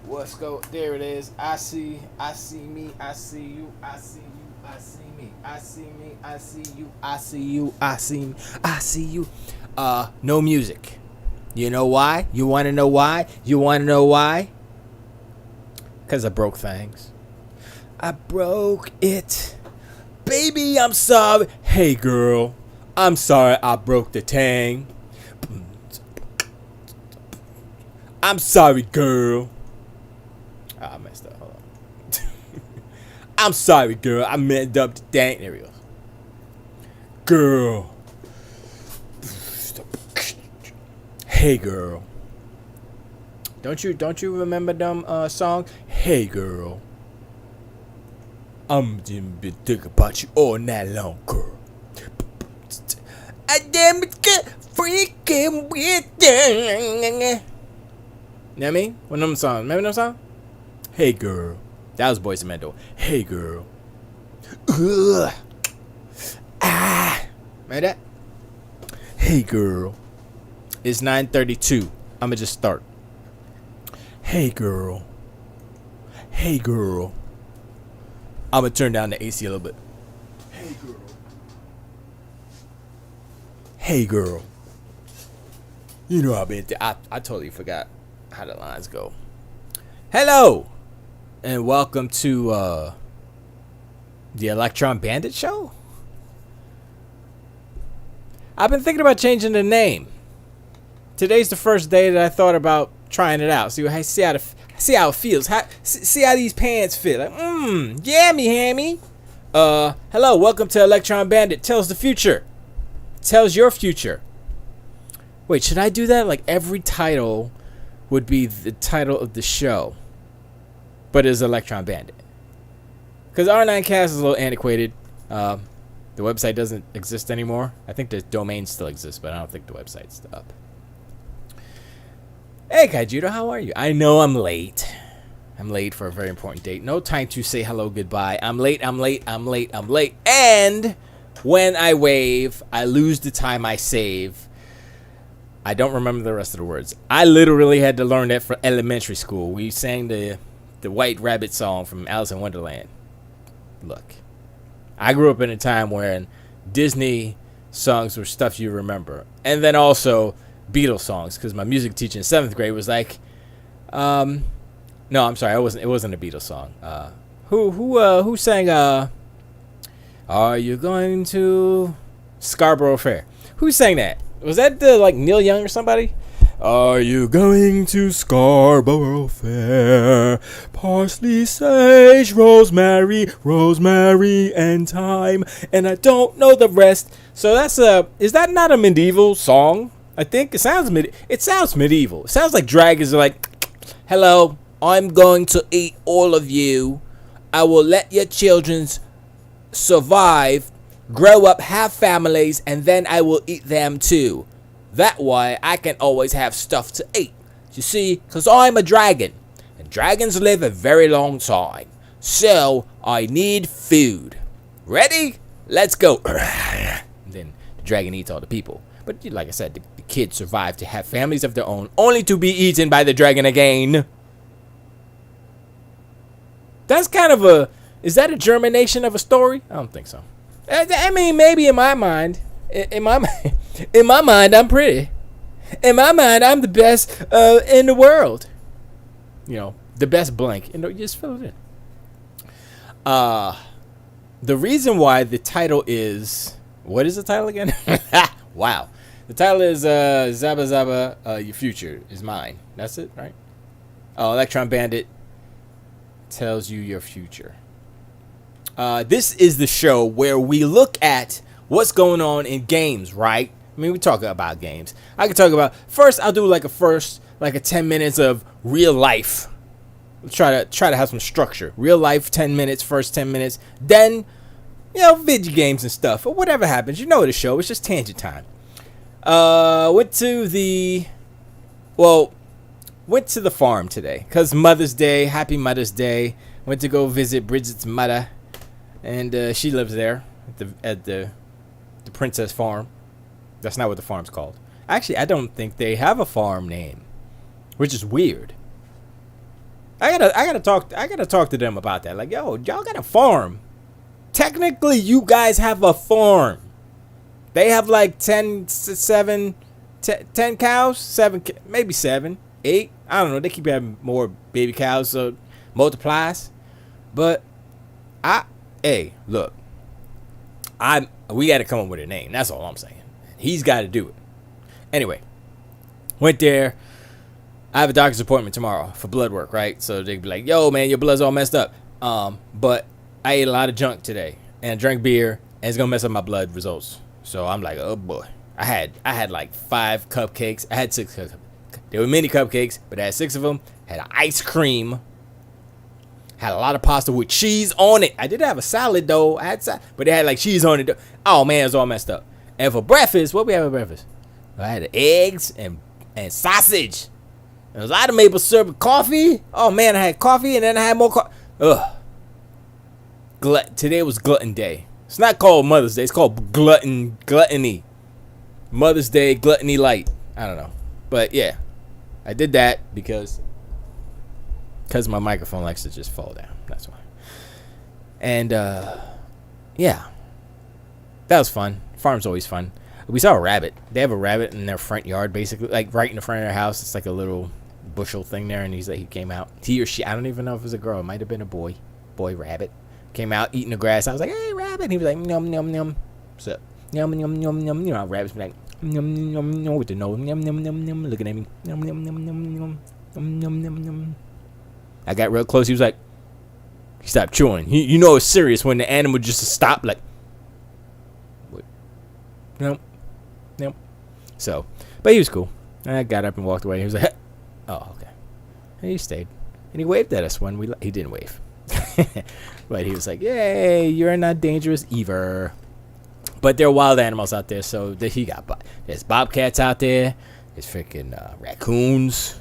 Let's go. There it is. I see me, I see you, I see you, I see me, I see me, I see you, I see you, I see me, I see you. No music. You know why? You want to know why? You want to know why? Because I broke things. I broke it. Baby, I'm sorry. Hey, girl. I'm sorry I broke the tang. I'm sorry, girl. I messed up. Hold on. I'm sorry, girl. I messed up the dang. There we go. Girl. Hey, girl. Don't you remember them song? Hey, girl. I'm been thinking about you all night long, girl. I damn it, freaking with you. You know what I mean? One of them songs. Remember them song? Hey, girl. That was Boyz II Men. Hey, girl. Ugh. Ah. Remember that? Hey, girl. It's 9:32. I'ma just start. Hey, girl. Hey, girl. I'ma turn down the AC a little bit. Hey, girl. Hey, girl. You know I totally forgot how the lines go. Hello, and welcome to the Electron Bandit show. I've been thinking about changing the name. Today's the first day that I thought about trying it out. See how it feels. See how these pants fit. Like, yammy hammy. Hello, welcome to Electron Bandit. Tells the future. Tells your future. Wait, should I do that? Like every title would be the title of the show, but it's Electron Bandit. Because R9Cast is a little antiquated. The website doesn't exist anymore. I think the domain still exists, but I don't think the website's up. Hey, Kaijudo, how are you? I know I'm late. I'm late for a very important date. No time to say hello, goodbye. I'm late. And when I wave, I lose the time I save. I don't remember the rest of the words. I literally had to learn that for elementary school. We sang the White Rabbit song from Alice in Wonderland. Look, I grew up in a time when Disney songs were stuff you remember. And then also Beatles songs, because my music teacher in 7th grade was like, no, I'm sorry, it wasn't a Beatles song. Who sang Are You Going to Scarborough Fair? Who sang that? Was that the Neil Young or somebody? Are you going to Scarborough Fair? Parsley, sage, rosemary, and thyme, and I don't know the rest. So is that not a medieval song? I think it sounds medieval. It sounds like dragons are like, hello, I'm going to eat all of you. I will let your children survive, grow up, have families, and then I will eat them too. That way I can always have stuff to eat. You see, because I'm a dragon, and dragons live a very long time. So I need food. Ready? Let's go. And then the dragon eats all the people. But like I said, the kids survive to have families of their own, only to be eaten by the dragon again. That's kind of is that a germination of a story? I don't think so. I mean, maybe in my mind. In my mind, I'm pretty. In my mind, I'm the best in the world. You know, the best blank. You just fill it in. The reason why the title is... What is the title again? Wow. The title is Zaba Zaba, Your Future is Mine. That's it, right? Oh, Electron Bandit tells you your future. This is the show where we look at what's going on in games, right? I mean, we talk about games. I can talk about... First, I'll do like a 10 minutes of real life. Try to have some structure. Real life, 10 minutes, first 10 minutes. Then, video games and stuff. Or whatever happens. You know the show. It's just tangent time. Went to the farm today. Because Mother's Day. Happy Mother's Day. Went to go visit Bridget's mother. And she lives there at the Princess Farm. That's not what the farm's called. Actually, I don't think they have a farm name, which is weird. I gotta talk to them about that. Like, yo, y'all got a farm. Technically, you guys have a farm. They have like 10 cows, maybe 7, 8. I don't know. They keep having more baby cows, so multiplies. But hey, look, we got to come up with a name. That's all I'm saying. He's got to do it. Anyway, went there. I have a doctor's appointment tomorrow for blood work, right? So they'd be like, yo, man, your blood's all messed up. But I ate a lot of junk today and drank beer, and it's going to mess up my blood results. So I'm like, oh, boy. I had like 5 cupcakes. I had 6 cupcakes. They were mini cupcakes, but I had 6 of them. Had ice cream. Had a lot of pasta with cheese on it. I did have a salad, though. But it had like cheese on it. Oh, man, it's all messed up. And for breakfast, what we have for breakfast? I had eggs and sausage. There was a lot of maple syrup and coffee. Oh, man, I had coffee, and then I had more coffee. Ugh. Today was Glutton Day. It's not called Mother's Day. It's called Gluttony. Mother's Day, Gluttony Light. I don't know. But, yeah. I did that because my microphone likes to just fall down. That's why. And, yeah. That was fun. Farm's always fun. We saw a rabbit. They have a rabbit in their front yard, basically. Like, right in the front of their house. It's like a little bushel thing there. And he came out. He or she. I don't even know if it was a girl. It might have been a boy. Boy rabbit. Came out eating the grass. I was like, hey, rabbit. And he was like, yum, yum, yum. What's up? Yum, yum, yum, yum. You know how rabbits be like, yum, yum, yum, with the nose. Yum, yum, yum, yum. Looking at me. Yum, yum, yum, yum, yum. Yum, yum, yum, yum. I got real close. He was like, he stopped chewing. You know it's serious when the animal just stopped, like, what? Nope. So, but he was cool. I got up and walked away. He was like, hey. Oh, okay. And he stayed. And he waved at us when he didn't wave. But he was like, yay, you're not dangerous either. But there are wild animals out there, so there's bobcats out there. There's freaking raccoons.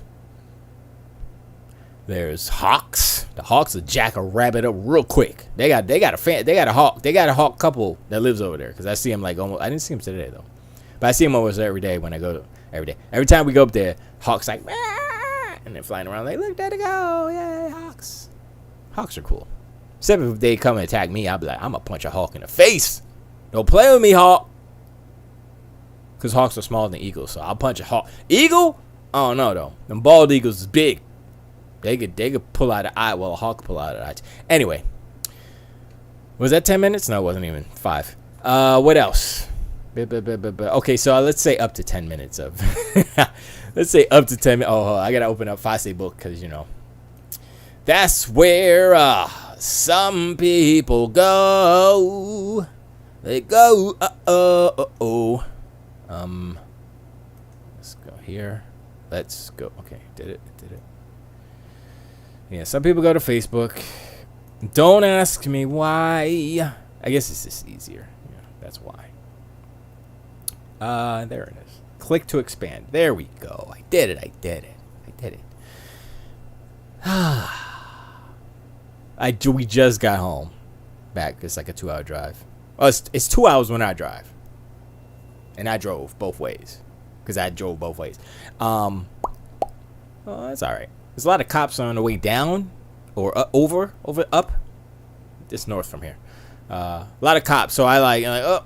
There's hawks. The hawks will jack a rabbit up real quick. They got a hawk couple that lives over there, because I see him like almost. I didn't see him today though, but I see him almost every day when I go every day. Every time we go up there, hawks like, and they're flying around like, look, there they go, yay, hawks. Hawks are cool. Except if they come and attack me, I'll be like, I'm gonna punch a hawk in the face. Don't play with me, hawk. Because hawks are smaller than eagles, so I'll punch a hawk. Eagle? Oh no, though. Them bald eagles is big. They could pull out an eye. Well, a hawk could pull out an eye. Anyway, was that 10 minutes? No, it wasn't even 5. What else? Okay, so let's say up to 10 minutes of. Let's say up to 10 minutes. Oh, I gotta open up Facebook because that's where some people go. They go. Let's go here. Let's go. Okay, did it. Yeah, some people go to Facebook. Don't ask me why. I guess it's just easier. Yeah, that's why. There it is. Click to expand. There we go. I did it. We just got home. Back. It's like a 2-hour drive. Oh, it's 2 hours when I drive. And I drove both ways. Because I drove both ways. Oh, that's alright. There's a lot of cops on the way down. Or up. It's north from here. A lot of cops. So I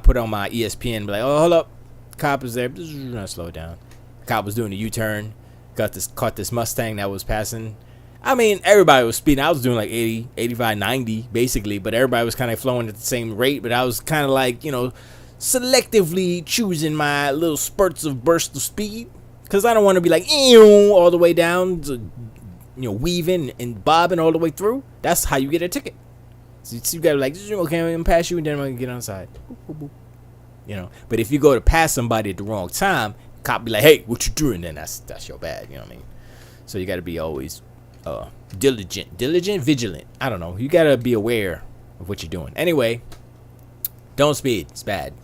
put on my ESPN. Be like, oh, hold up. Cop is there. Slow it down. Cop was doing a U-turn. Caught this Mustang that was passing. I mean, everybody was speeding. I was doing like 80, 85, 90, basically. But everybody was kind of flowing at the same rate. But I was kind of like, selectively choosing my little spurts of burst of speed. Because I don't want to be like, all the way down, weaving and bobbing all the way through. That's how you get a ticket. So you got to like, okay, I'm going to pass you, and then I'm going to get on the side. But if you go to pass somebody at the wrong time, cop be like, hey, what you doing? Then that's your bad, you know what I mean? So you got to be always diligent, vigilant. I don't know. You got to be aware of what you're doing. Anyway, don't speed. It's bad.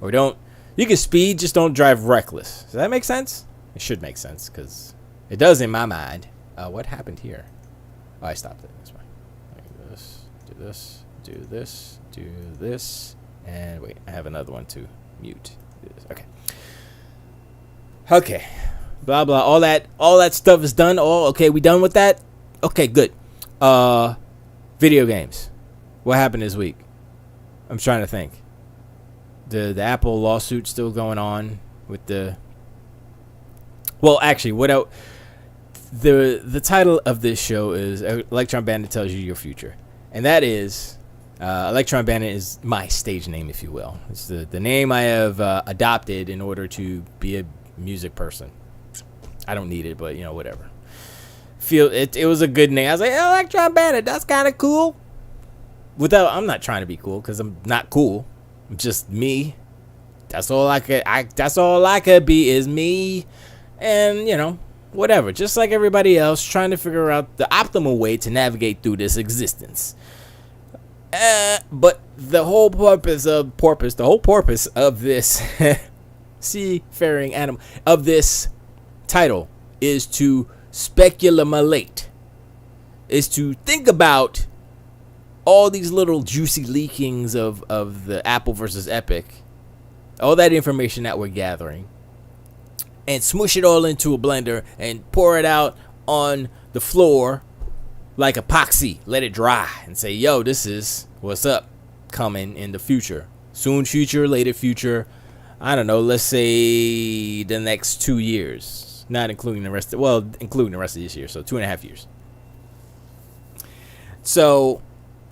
Or you can speed, just don't drive reckless. Does that make sense? It should make sense, because it does in my mind. What happened here? Oh, I stopped it. That's fine. Do this. And wait, I have another one to mute. Okay. blah blah. All that stuff is done. Oh, okay, we done with that. Okay, good. Video games. What happened this week? I'm trying to think. The Apple lawsuit still going on with the. Well, actually, what else? The title of this show is Electron Bandit Tells You Your Future, and that is Electron Bandit is my stage name, if you will. It's the name I have adopted in order to be a music person. I don't need it, but whatever. It was a good name. I was like, Electron Bandit, that's kind of cool. I'm not trying to be cool because I'm not cool. I'm just me. That's all I could be is me, and whatever. Just like everybody else, trying to figure out the optimal way to navigate through this existence. But the whole purpose of this seafaring animal of this title is to speculate, is to think about all these little juicy leakings of the Apple versus Epic, all that information that we're gathering, and smush it all into a blender and pour it out on the floor like epoxy. Let it dry and say, yo, this is what's up coming in the future. Soon future, later future. I don't know, let's say the next 2 years. Not including the rest including the rest of this year. So 2.5 years. So,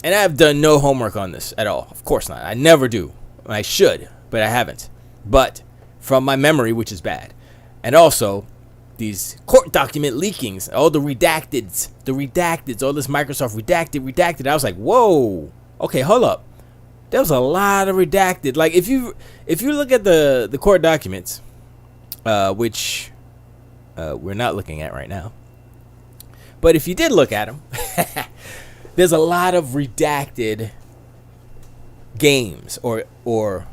and I've done no homework on this at all. Of course not. I never do. I should, but I haven't. But from my memory, which is bad. And also, these court document leakings, all the redacteds, all this Microsoft redacted. I was like, whoa, okay, hold up. There was a lot of redacted. Like, if you look at the court documents, which we're not looking at right now, but if you did look at them, there's a lot of redacted games, or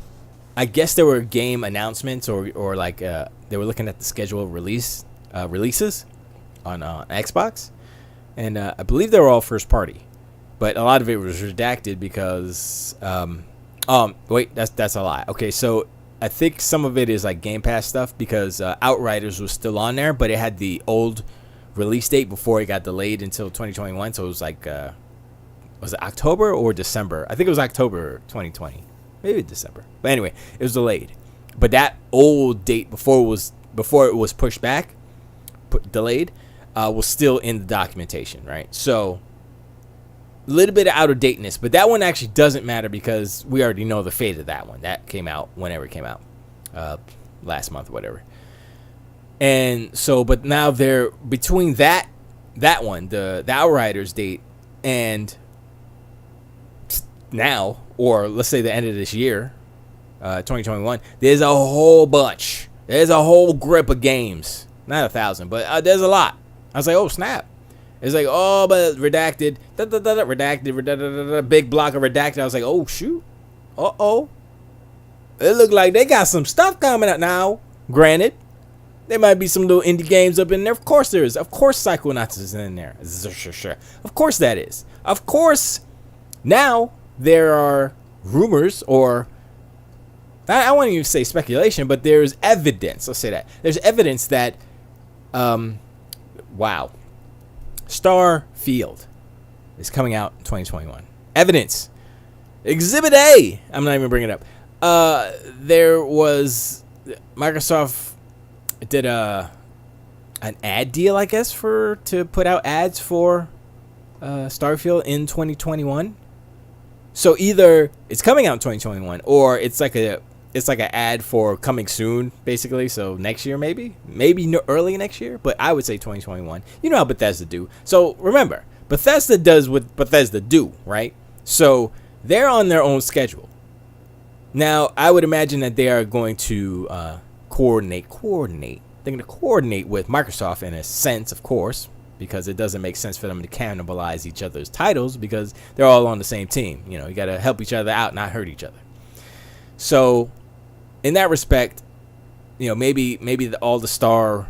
I guess there were game announcements, or like they were looking at the schedule of releases on Xbox, and I believe they were all first party, but a lot of it was redacted because wait, that's a lie. Okay, so I think some of it is like Game Pass stuff because Outriders was still on there, but it had the old release date before it got delayed until 2021. So it was like was it October or December? I think it was October 2020, maybe December. But anyway, it was delayed. But that old date before it was pushed back, delayed, was still in the documentation, right? So a little bit of out of dateness, but that one actually doesn't matter because we already know the fate of that one. That came out whenever it came out, last month, whatever. And so, but now they're between that one, the Outriders date, and now, or let's say the end of this year, 2021, there's a whole bunch. There's a whole grip of games. Not 1,000, but there's a lot. I was like, oh, snap. It's like, oh, but redacted, redacted, big block of redacted. I was like, oh, shoot. Uh-oh. It looked like they got some stuff coming out now. Granted, there might be some little indie games up in there. Of course there is. Of course Psychonauts is in there. Sure. Of course that is. Of course, now there are rumors, or I won't even say speculation, but there's evidence. Let's say that. There's evidence that, wow, Starfield is coming out in 2021. Evidence. Exhibit A. I'm not even bringing it up. There was Microsoft did an ad deal, I guess, to put out ads for Starfield in 2021. So either it's coming out in 2021, or it's like an ad for coming soon, basically. So next year, maybe early next year, but I would say 2021. You know how Bethesda do. So remember, Bethesda does what Bethesda do, right? So they're on their own schedule. Now, I would imagine that they are going to coordinate. They're going to coordinate with Microsoft in a sense, of course, because it doesn't make sense for them to cannibalize each other's titles because they're all on the same team. You got to help each other out, not hurt each other. So in that respect, maybe all the stars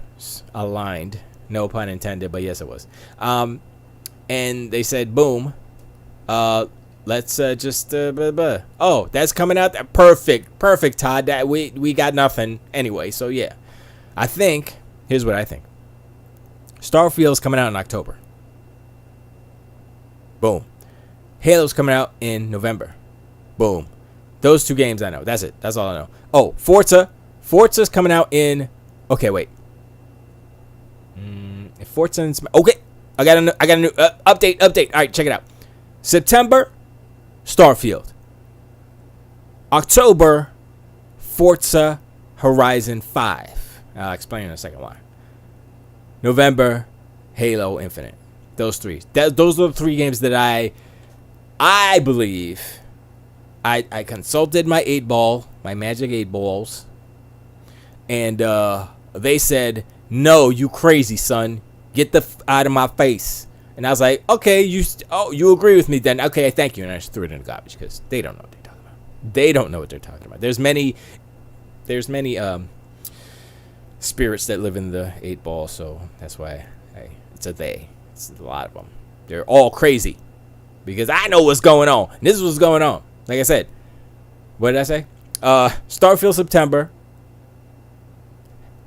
aligned. No pun intended, but yes, it was. And they said, boom, let's just oh, that's coming out. Perfect, Todd. That we got nothing anyway. So yeah, I think Here's what I think. Starfield's coming out in October. Boom. Halo's coming out in November. Boom. Those 2 games I know. That's it. That's all I know. Oh, Forza. Forza's coming out in... Okay, wait. Forza's... Okay. I got a new update. All right, check it out. September, Starfield. October, Forza Horizon 5. I'll explain in a second why. November, Halo Infinite. Those 3. Those are the 3 games that I believe... I consulted my 8-ball, my magic 8 balls, and they said, "No, you crazy son, get the out of my face." And I was like, "Okay, you agree with me then? Okay, thank you." And I just threw it in the garbage because they don't know what they're talking about. They don't know what they're talking about. There's many spirits that live in the 8-ball, so that's why it's a they. It's a lot of them. They're all crazy because I know what's going on. And this is what's going on. Like I said, what did I say? Starfield September,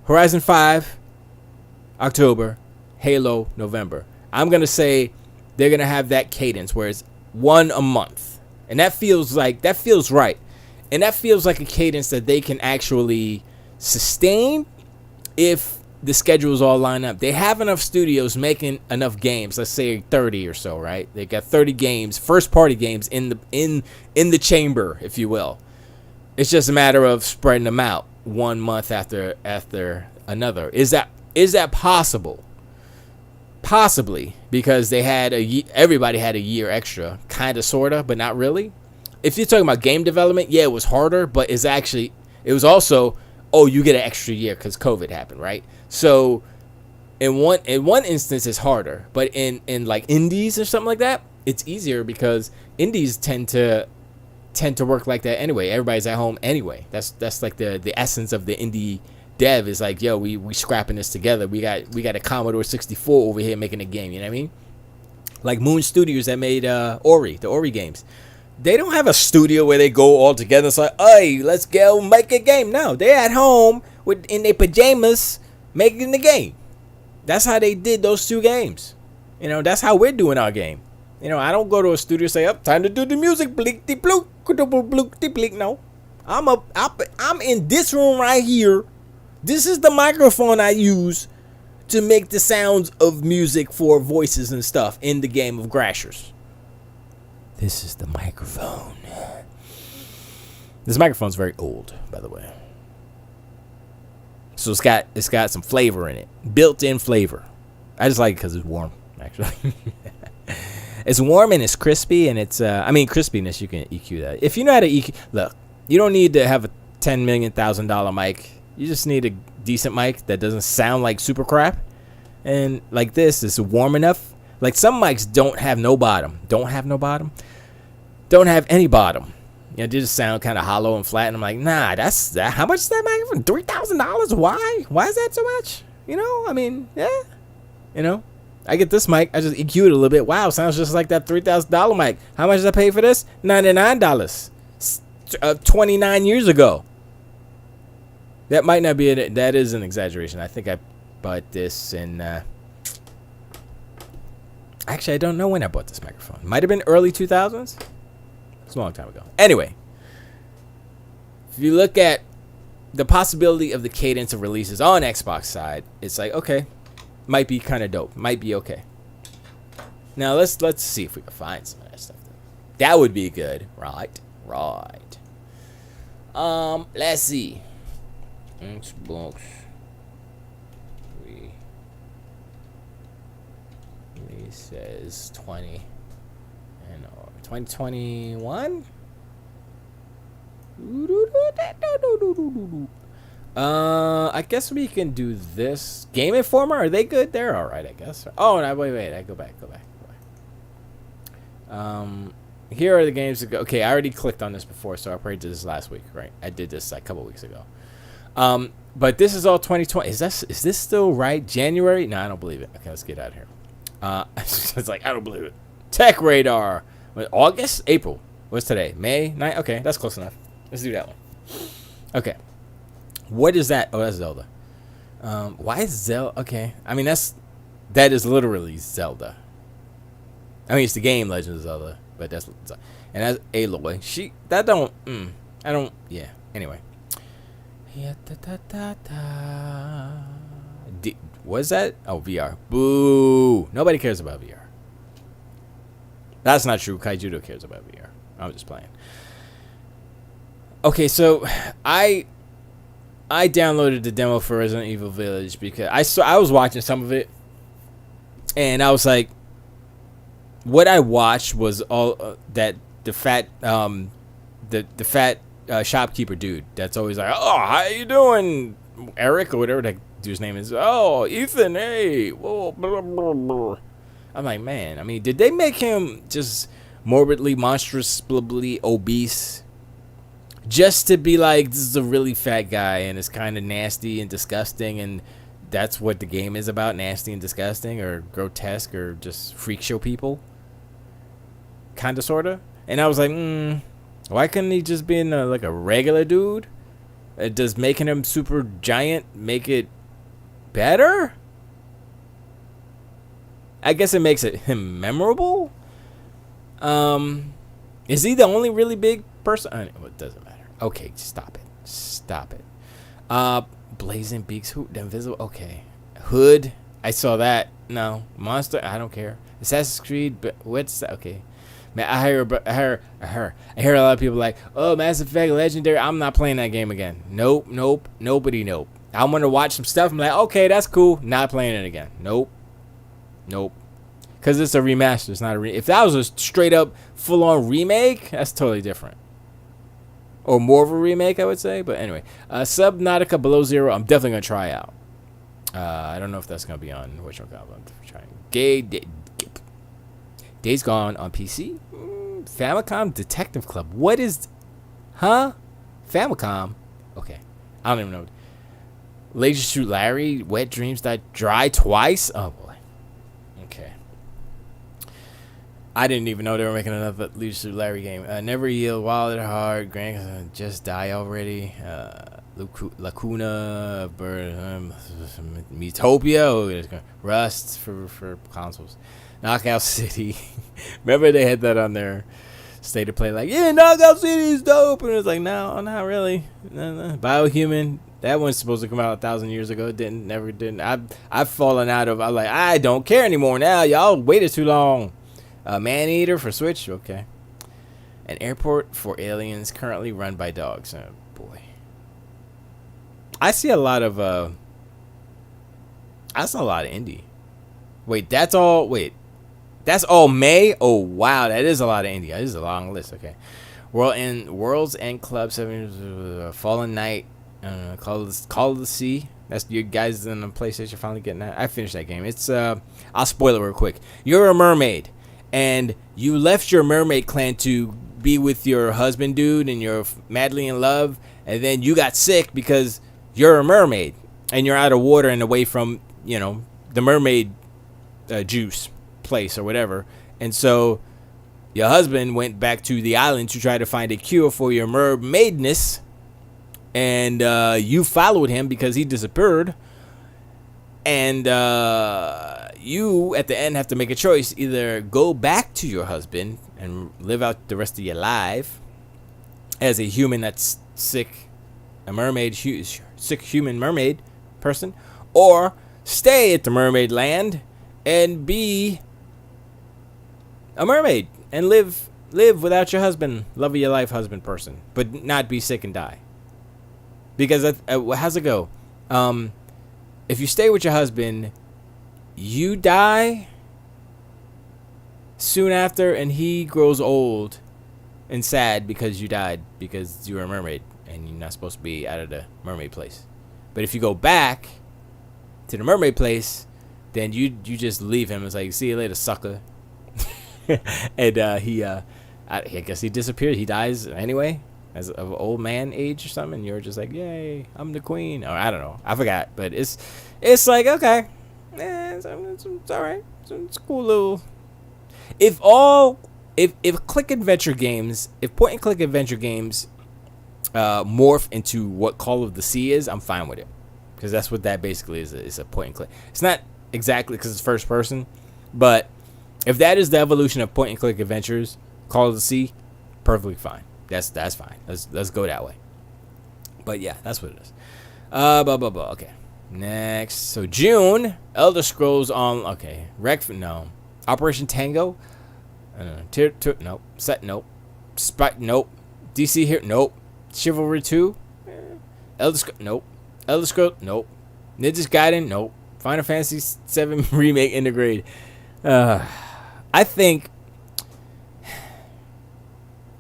Horizon 5 October, Halo November. I'm gonna say they're gonna have that cadence where it's 1 a month, and that feels right, and that feels like a cadence that they can actually sustain if the schedules all line up. They have enough studios making enough games. Let's say 30 or so, right? They got 30 games, first party games in the chamber, if you will. It's just a matter of spreading them out 1 month after another. Is that possible? Possibly, because they had everybody had a year extra, kind of, sorta, but not really. If you're talking about game development, yeah, it was harder, but it was also, oh, you get an extra year because COVID happened, right? So in one instance it's harder, but in like indies or something like that, it's easier because indies tend to work like that anyway. Everybody's at home anyway. That's like the essence of the indie dev is like, yo, we scrapping this together. We got a Commodore 64 over here making a game, you know what I mean? Like Moon Studios that made the Ori games. They don't have a studio where they go all together. It's like, hey, let's go make a game. No, they're at home in their pajamas making the game. That's how they did those 2 games. You know, that's how we're doing our game. You know, I don't go to a studio and say, "Up, time to do the music." Bleak de blook, blook de bleak. No, I'm in this room right here. This is the microphone I use to make the sounds of music for voices and stuff in the game of Grashers. This is the microphone. This microphone's very old, by the way. So it's got some flavor in it, built-in flavor. I just like it because it's warm, actually. It's warm and it's crispy, and it's crispiness. You can EQ that if you know how to EQ. Look, you don't need to have a $10 million mic. You just need a decent mic that doesn't sound like super crap, and like this is warm enough. Like some mics don't have no bottom, don't have any bottom. You know, they just sound kind of hollow and flat. And I'm like, nah, that's that. How much is that microphone? $3,000? Why? Why is that so much? You know, I mean, yeah. You know, I get this mic. I just EQ it a little bit. Wow, sounds just like that $3,000 mic. How much did I pay for this? $99. 29 years ago. That might not be it. That is an exaggeration. I think I bought this in. Actually, I don't know when I bought this microphone. Might have been early 2000s. It's a long time ago. Anyway, if you look at the possibility of the cadence of releases on Xbox side, it's like, okay, might be kind of dope. Might be okay. Now let's see if we can find some of that stuff. That would be good, right? Let's see. Xbox. It says 2021. I guess we can do this. Game Informer, are they good? They're all right, I guess. Oh, no, wait. I go back. Here are the games that go. Okay, I already clicked on this before, so I probably did this last week, right? I did this like a couple weeks ago. But this is all 2020. Is this still right? January? No, I don't believe it. Okay, let's get out of here. It's like, I don't believe it. Tech Radar. August? April. What's today? May 9th? Okay, that's close enough. Let's do that one. Okay. What is that? Oh, that's Zelda. Why is Zelda? Okay, I mean that is literally Zelda. I mean it's the game Legend of Zelda, but that's and that's Aloy. I don't. Yeah. Anyway. Yeah. What's that? Oh, VR. Boo! Nobody cares about VR. That's not true. Kaijudo cares about VR. I'm just playing. Okay, so I downloaded the demo for Resident Evil Village because I was watching some of it, and I was like, what I watched was all that the fat shopkeeper dude that's always like, oh, how you doing, Eric, or whatever that dude's name is. Oh, Ethan, hey, whoa, blah, blah, blah. I'm like, man, I mean, did they make him just morbidly, monstrously obese just to be like, this is a really fat guy and it's kind of nasty and disgusting, and that's what the game is about, nasty and disgusting or grotesque or just freak show people, kind of, sort of. And I was like, why couldn't he just be like a regular dude? Does making him super giant make it better? I guess it makes him memorable. Is he the only really big person? It doesn't matter. Okay, stop it. Blazing Beaks, who? The Invisible. Okay, Hood. I saw that. No, Monster. I don't care. Assassin's Creed. But what's that? Okay, man. I hear a lot of people like, oh, Mass Effect Legendary. I'm not playing that game again. Nope. I'm gonna watch some stuff. I'm like, okay, that's cool. Not playing it again. Nope. Because it's a remaster. It's not if that was a straight up full on remake, that's totally different. Or more of a remake, I would say. But anyway, Subnautica Below Zero, I'm definitely gonna try out. I don't know if that's gonna be on which one. I'm trying. Days Gone on PC. Famicom Detective Club. What is? Huh? Famicom. Okay, I don't even know. Laser Suit Larry. Wet Dreams Die Dry Twice. Oh boy. Okay. I didn't even know they were making another Leisure Suit Larry game. Never Yield, Wild at Heart, Grand Just Die Already, Lacuna, Metopia, Rust for consoles, Knockout City. Remember they had that on their state of play, like, yeah, Knockout City is dope, and it's like, no, not really. No. Biohuman. That one's supposed to come out 1,000 years ago. It didn't. I've fallen out of. I'm like, I don't care anymore now. Y'all waited too long. Maneater for Switch. Okay. An Airport for Aliens currently run by dogs. Oh boy. I see a lot of. I saw a lot of indie. Wait, that's all. Wait, that's all May. Oh wow, that is a lot of indie. This is a long list. Okay. World's End Club 7 Fallen Knight. Call of the Sea. That's your guys in the PlayStation finally getting that. I finished that game. It's I'll spoil it real quick. You're a mermaid, and you left your mermaid clan to be with your husband, dude, and you're madly in love, and then you got sick because you're a mermaid, and you're out of water and away from the mermaid juice place or whatever, and so your husband went back to the island to try to find a cure for your mermaidness. And you followed him because he disappeared. And you, at the end, have to make a choice. Either go back to your husband and live out the rest of your life as a human that's sick, a mermaid, sick human mermaid person. Or stay at the mermaid land and be a mermaid and live without your husband, love of your life husband person. But not be sick and die. Because how's it go? If you stay with your husband, you die soon after, and he grows old and sad because you died because you were a mermaid and you're not supposed to be out of the mermaid place. But if you go back to the mermaid place, then you just leave him. It's like, see you later, sucker. And I guess he disappeared. He dies anyway. As of old man age or something, and you're just like, yay, I'm the queen. Or I don't know, I forgot, but it's like, okay, it's all right. It's a cool little. If click adventure games, if point and click adventure games morph into what Call of the Sea is, I'm fine with it, because that's what that basically is. It's a point and click. It's not exactly because it's first person, but if that is the evolution of point and click adventures, Call of the Sea, perfectly fine. That's fine. Let's go that way. But yeah, that's what it is. Okay. Next. So June, Elder Scrolls on. Okay. No. Operation Tango. Nope. Set. Nope. Spike. Nope. DC here. Nope. Chivalry 2. Elder Scrolls. Nope. Elder Scrolls. Nope. Ninja's Gaiden. Nope. Final Fantasy 7 remake integrated. I think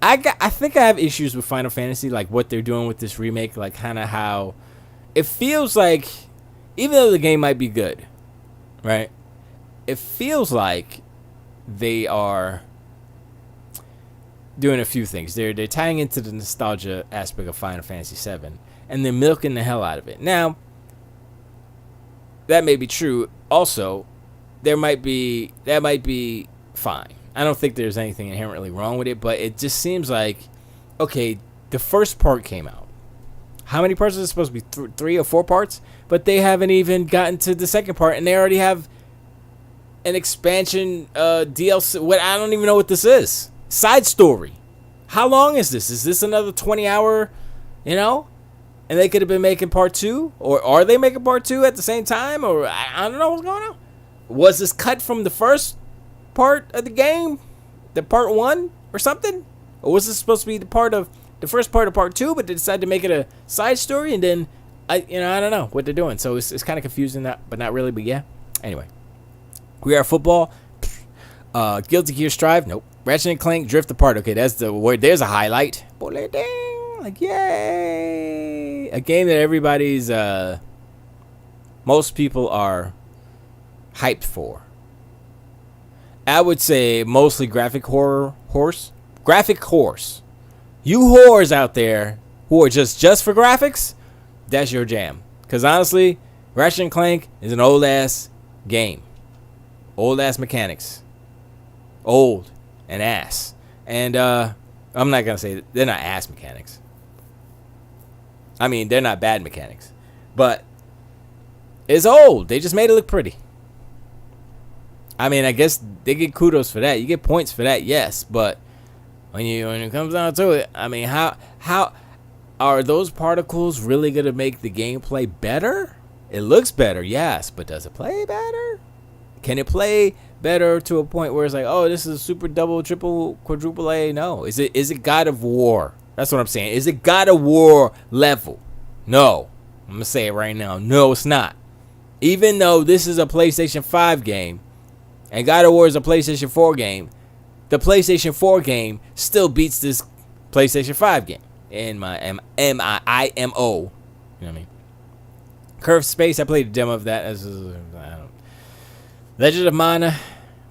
I think I have issues with Final Fantasy, like what they're doing with this remake, like kind of how it feels like, even though the game might be good, right? It feels like they are doing a few things. They're tying into the nostalgia aspect of Final Fantasy 7, and they're milking the hell out of it. Now, that may be true. Also, that might be fine. I don't think there's anything inherently wrong with it, but it just seems like, okay, the first part came out. How many parts is it supposed to be? 3 or 4 parts? But they haven't even gotten to the second part, and they already have an expansion DLC. What, I don't even know what this is. Side story. How long is this? Is this another 20-hour, And they could have been making part 2? Or are they making part 2 at the same time? Or I don't know what's going on. Was this cut from the first part of the game, the part 1 or something, or was this supposed to be the first part of part 2, but they decided to make it a side story, and then I don't know what they're doing, so it's kind of confusing, but not really. But yeah, anyway, We Are Football, Guilty Gear Strive, nope. Ratchet and Clank Drift Apart, okay, that's the word. There's a highlight, like yay, a game that everybody's most people are hyped for. I would say mostly graphic horse. You whores out there who are just for graphics, that's your jam. Because honestly, Ratchet and Clank is an old ass game. Old ass mechanics. Old and ass. And I'm not going to say they're not ass mechanics. I mean, they're not bad mechanics. But it's old. They just made it look pretty. I mean, I guess they get kudos for that. You get points for that, yes. But when it comes down to it, I mean, how are those particles really gonna make the gameplay better? It looks better, yes, but does it play better? Can it play better to a point where it's like, oh, this is super double, triple, quadruple A? No. Is it God of War? That's what I'm saying. Is it God of War level? No. I'm gonna say it right now. No, it's not. Even though this is a PlayStation 5 game. And God of War is a PlayStation 4 game. The PlayStation 4 game still beats this PlayStation 5 game. In my IMO. You know what I mean? Curved Space, I played a demo of that. Legend of Mana,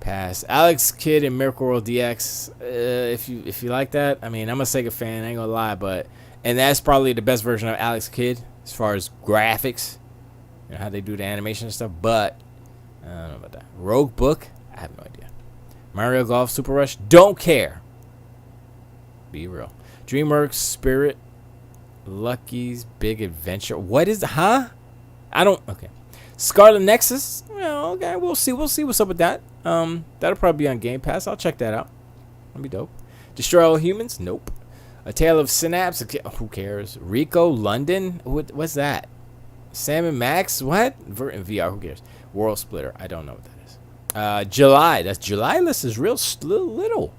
pass. Alex Kidd and Miracle World DX. If you like that, I mean, I'm a Sega fan, I ain't gonna lie, and that's probably the best version of Alex Kidd as far as graphics, how they do the animation and stuff, but I don't know about that. Rogue Book? I have no idea. Mario Golf Super Rush? Don't care. Be real. DreamWorks Spirit. Lucky's Big Adventure. What is... Huh? I don't... Okay. Scarlet Nexus? Well, okay. We'll see what's up with that. That'll probably be on Game Pass. I'll check that out. That'll be dope. Destroy All Humans? Nope. A Tale of Synapse? Who cares? Rico London? What's that? Sam and Max? What? VR? Who cares? World Splitter. I don't know what that is. July. That's July list is real little.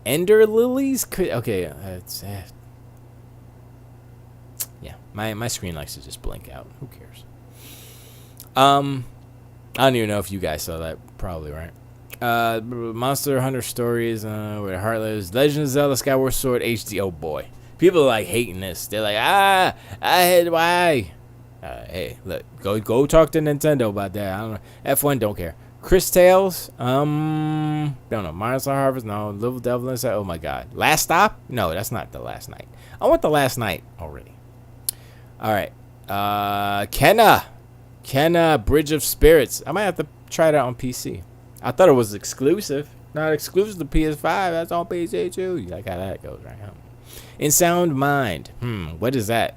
Ender Lilies. Okay. Yeah. My screen likes to just blink out. Who cares? I don't even know if you guys saw that. Probably, right? Monster Hunter Stories. Where Heart Lives. Legend of Zelda Skyward Sword HD. Oh boy. People are like hating this. They're like, why? Hey, look, go talk to Nintendo about that. I don't know. F1, don't care. Chris Tales, don't know. Mario Harvest, no. Little Devil Inside, oh my god. Last Stop? No, that's not the last night. I want the last night already. Alright. Kenna, Bridge of Spirits. I might have to try it out on PC. I thought it was exclusive. Not exclusive to PS5. That's on PC too. You like how that goes, right? In Sound Mind. What is that?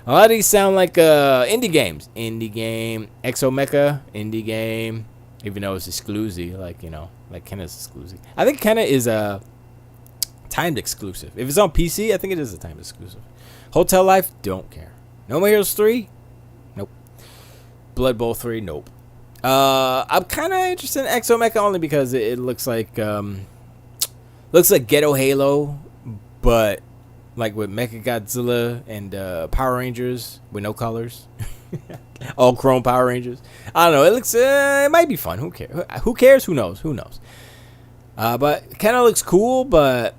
A lot of these sound like indie games. Indie game, Exomecha, indie game. Even though it's exclusive, like Kenna's exclusive. I think Kenna is a timed exclusive. If it's on PC, I think it is a timed exclusive. Hotel Life, don't care. No More Heroes 3, nope. Blood Bowl 3, nope. I'm kind of interested in Exomecha only because it looks like Ghetto Halo, but like with Mechagodzilla and Power Rangers with no colors. All chrome Power Rangers. I don't know. It looks. It might be fun. Who cares? Who cares? Who knows? Who knows? But kind of looks cool, but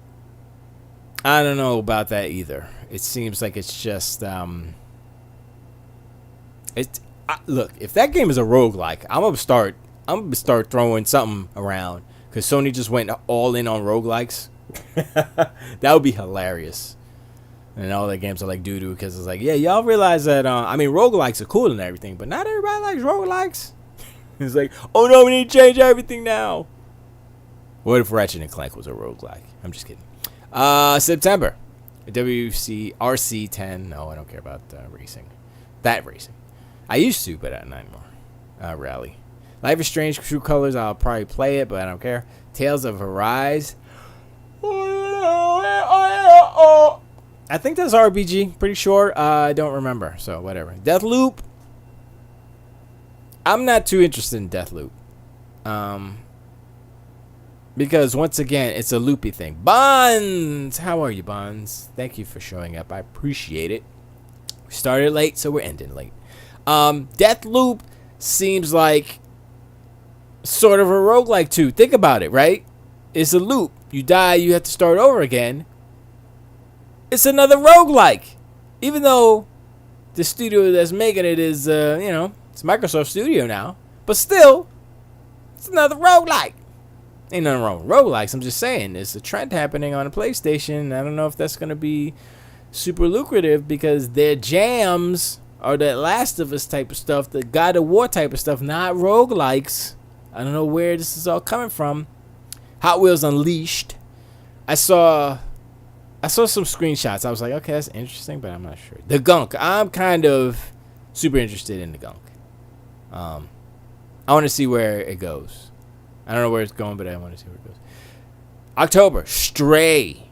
I don't know about that either. It seems like it's just look, if that game is a roguelike, I'm gonna start throwing something around because Sony just went all in on roguelikes. That would be hilarious. And all the games are like doo-doo because it's like, yeah, y'all realize that, roguelikes are cool and everything, but not everybody likes roguelikes. It's like, oh no, we need to change everything now. What if Ratchet and Clank was a roguelike? I'm just kidding. September. WCRC 10. No, I don't care about racing. That racing. I used to, but not anymore. Rally. Life is Strange, True Colors. I'll probably play it, but I don't care. Tales of Arise. I think that's RPG. Pretty sure. I don't remember. So, whatever. Deathloop. I'm not too interested in Deathloop. Because, once again, it's a loopy thing. Bonds! How are you, Bonds? Thank you for showing up. I appreciate it. We started late, so we're ending late. Deathloop seems like sort of a roguelike too. Think about it, right? It's a loop. You die, you have to start over again. It's another roguelike. Even though the studio that's making it is, it's Microsoft Studio now. But still, it's another roguelike. Ain't nothing wrong with roguelikes. I'm just saying, there's a trend happening on the PlayStation. I don't know if that's going to be super lucrative because their jams are that Last of Us type of stuff, the God of War type of stuff, not roguelikes. I don't know where this is all coming from. Hot Wheels Unleashed. I saw some screenshots. I was like, okay, that's interesting, but I'm not sure. The Gunk. I'm kind of super interested in the Gunk. I want to see where it goes. I don't know where it's going, but I want to see where it goes. October. Stray.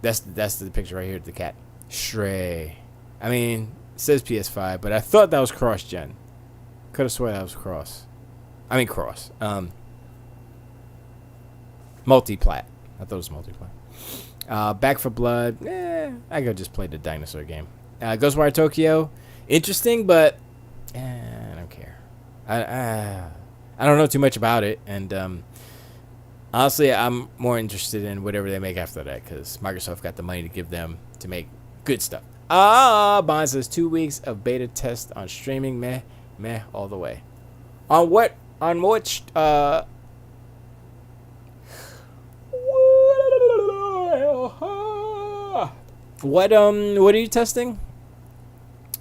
That's the picture right here of the cat. Stray. I mean, it says PS5, but I thought that was cross-gen. Could have sworn that was cross. Multi-plat. I thought it was multi-plat. Back for Blood. I could just play the dinosaur game. Ghostwire Tokyo. Interesting, but I don't care. I don't know too much about it, and honestly, I'm more interested in whatever they make after that because Microsoft got the money to give them to make good stuff. Bond says 2 weeks of beta test on streaming. Meh, all the way. On what? On which? What are you testing?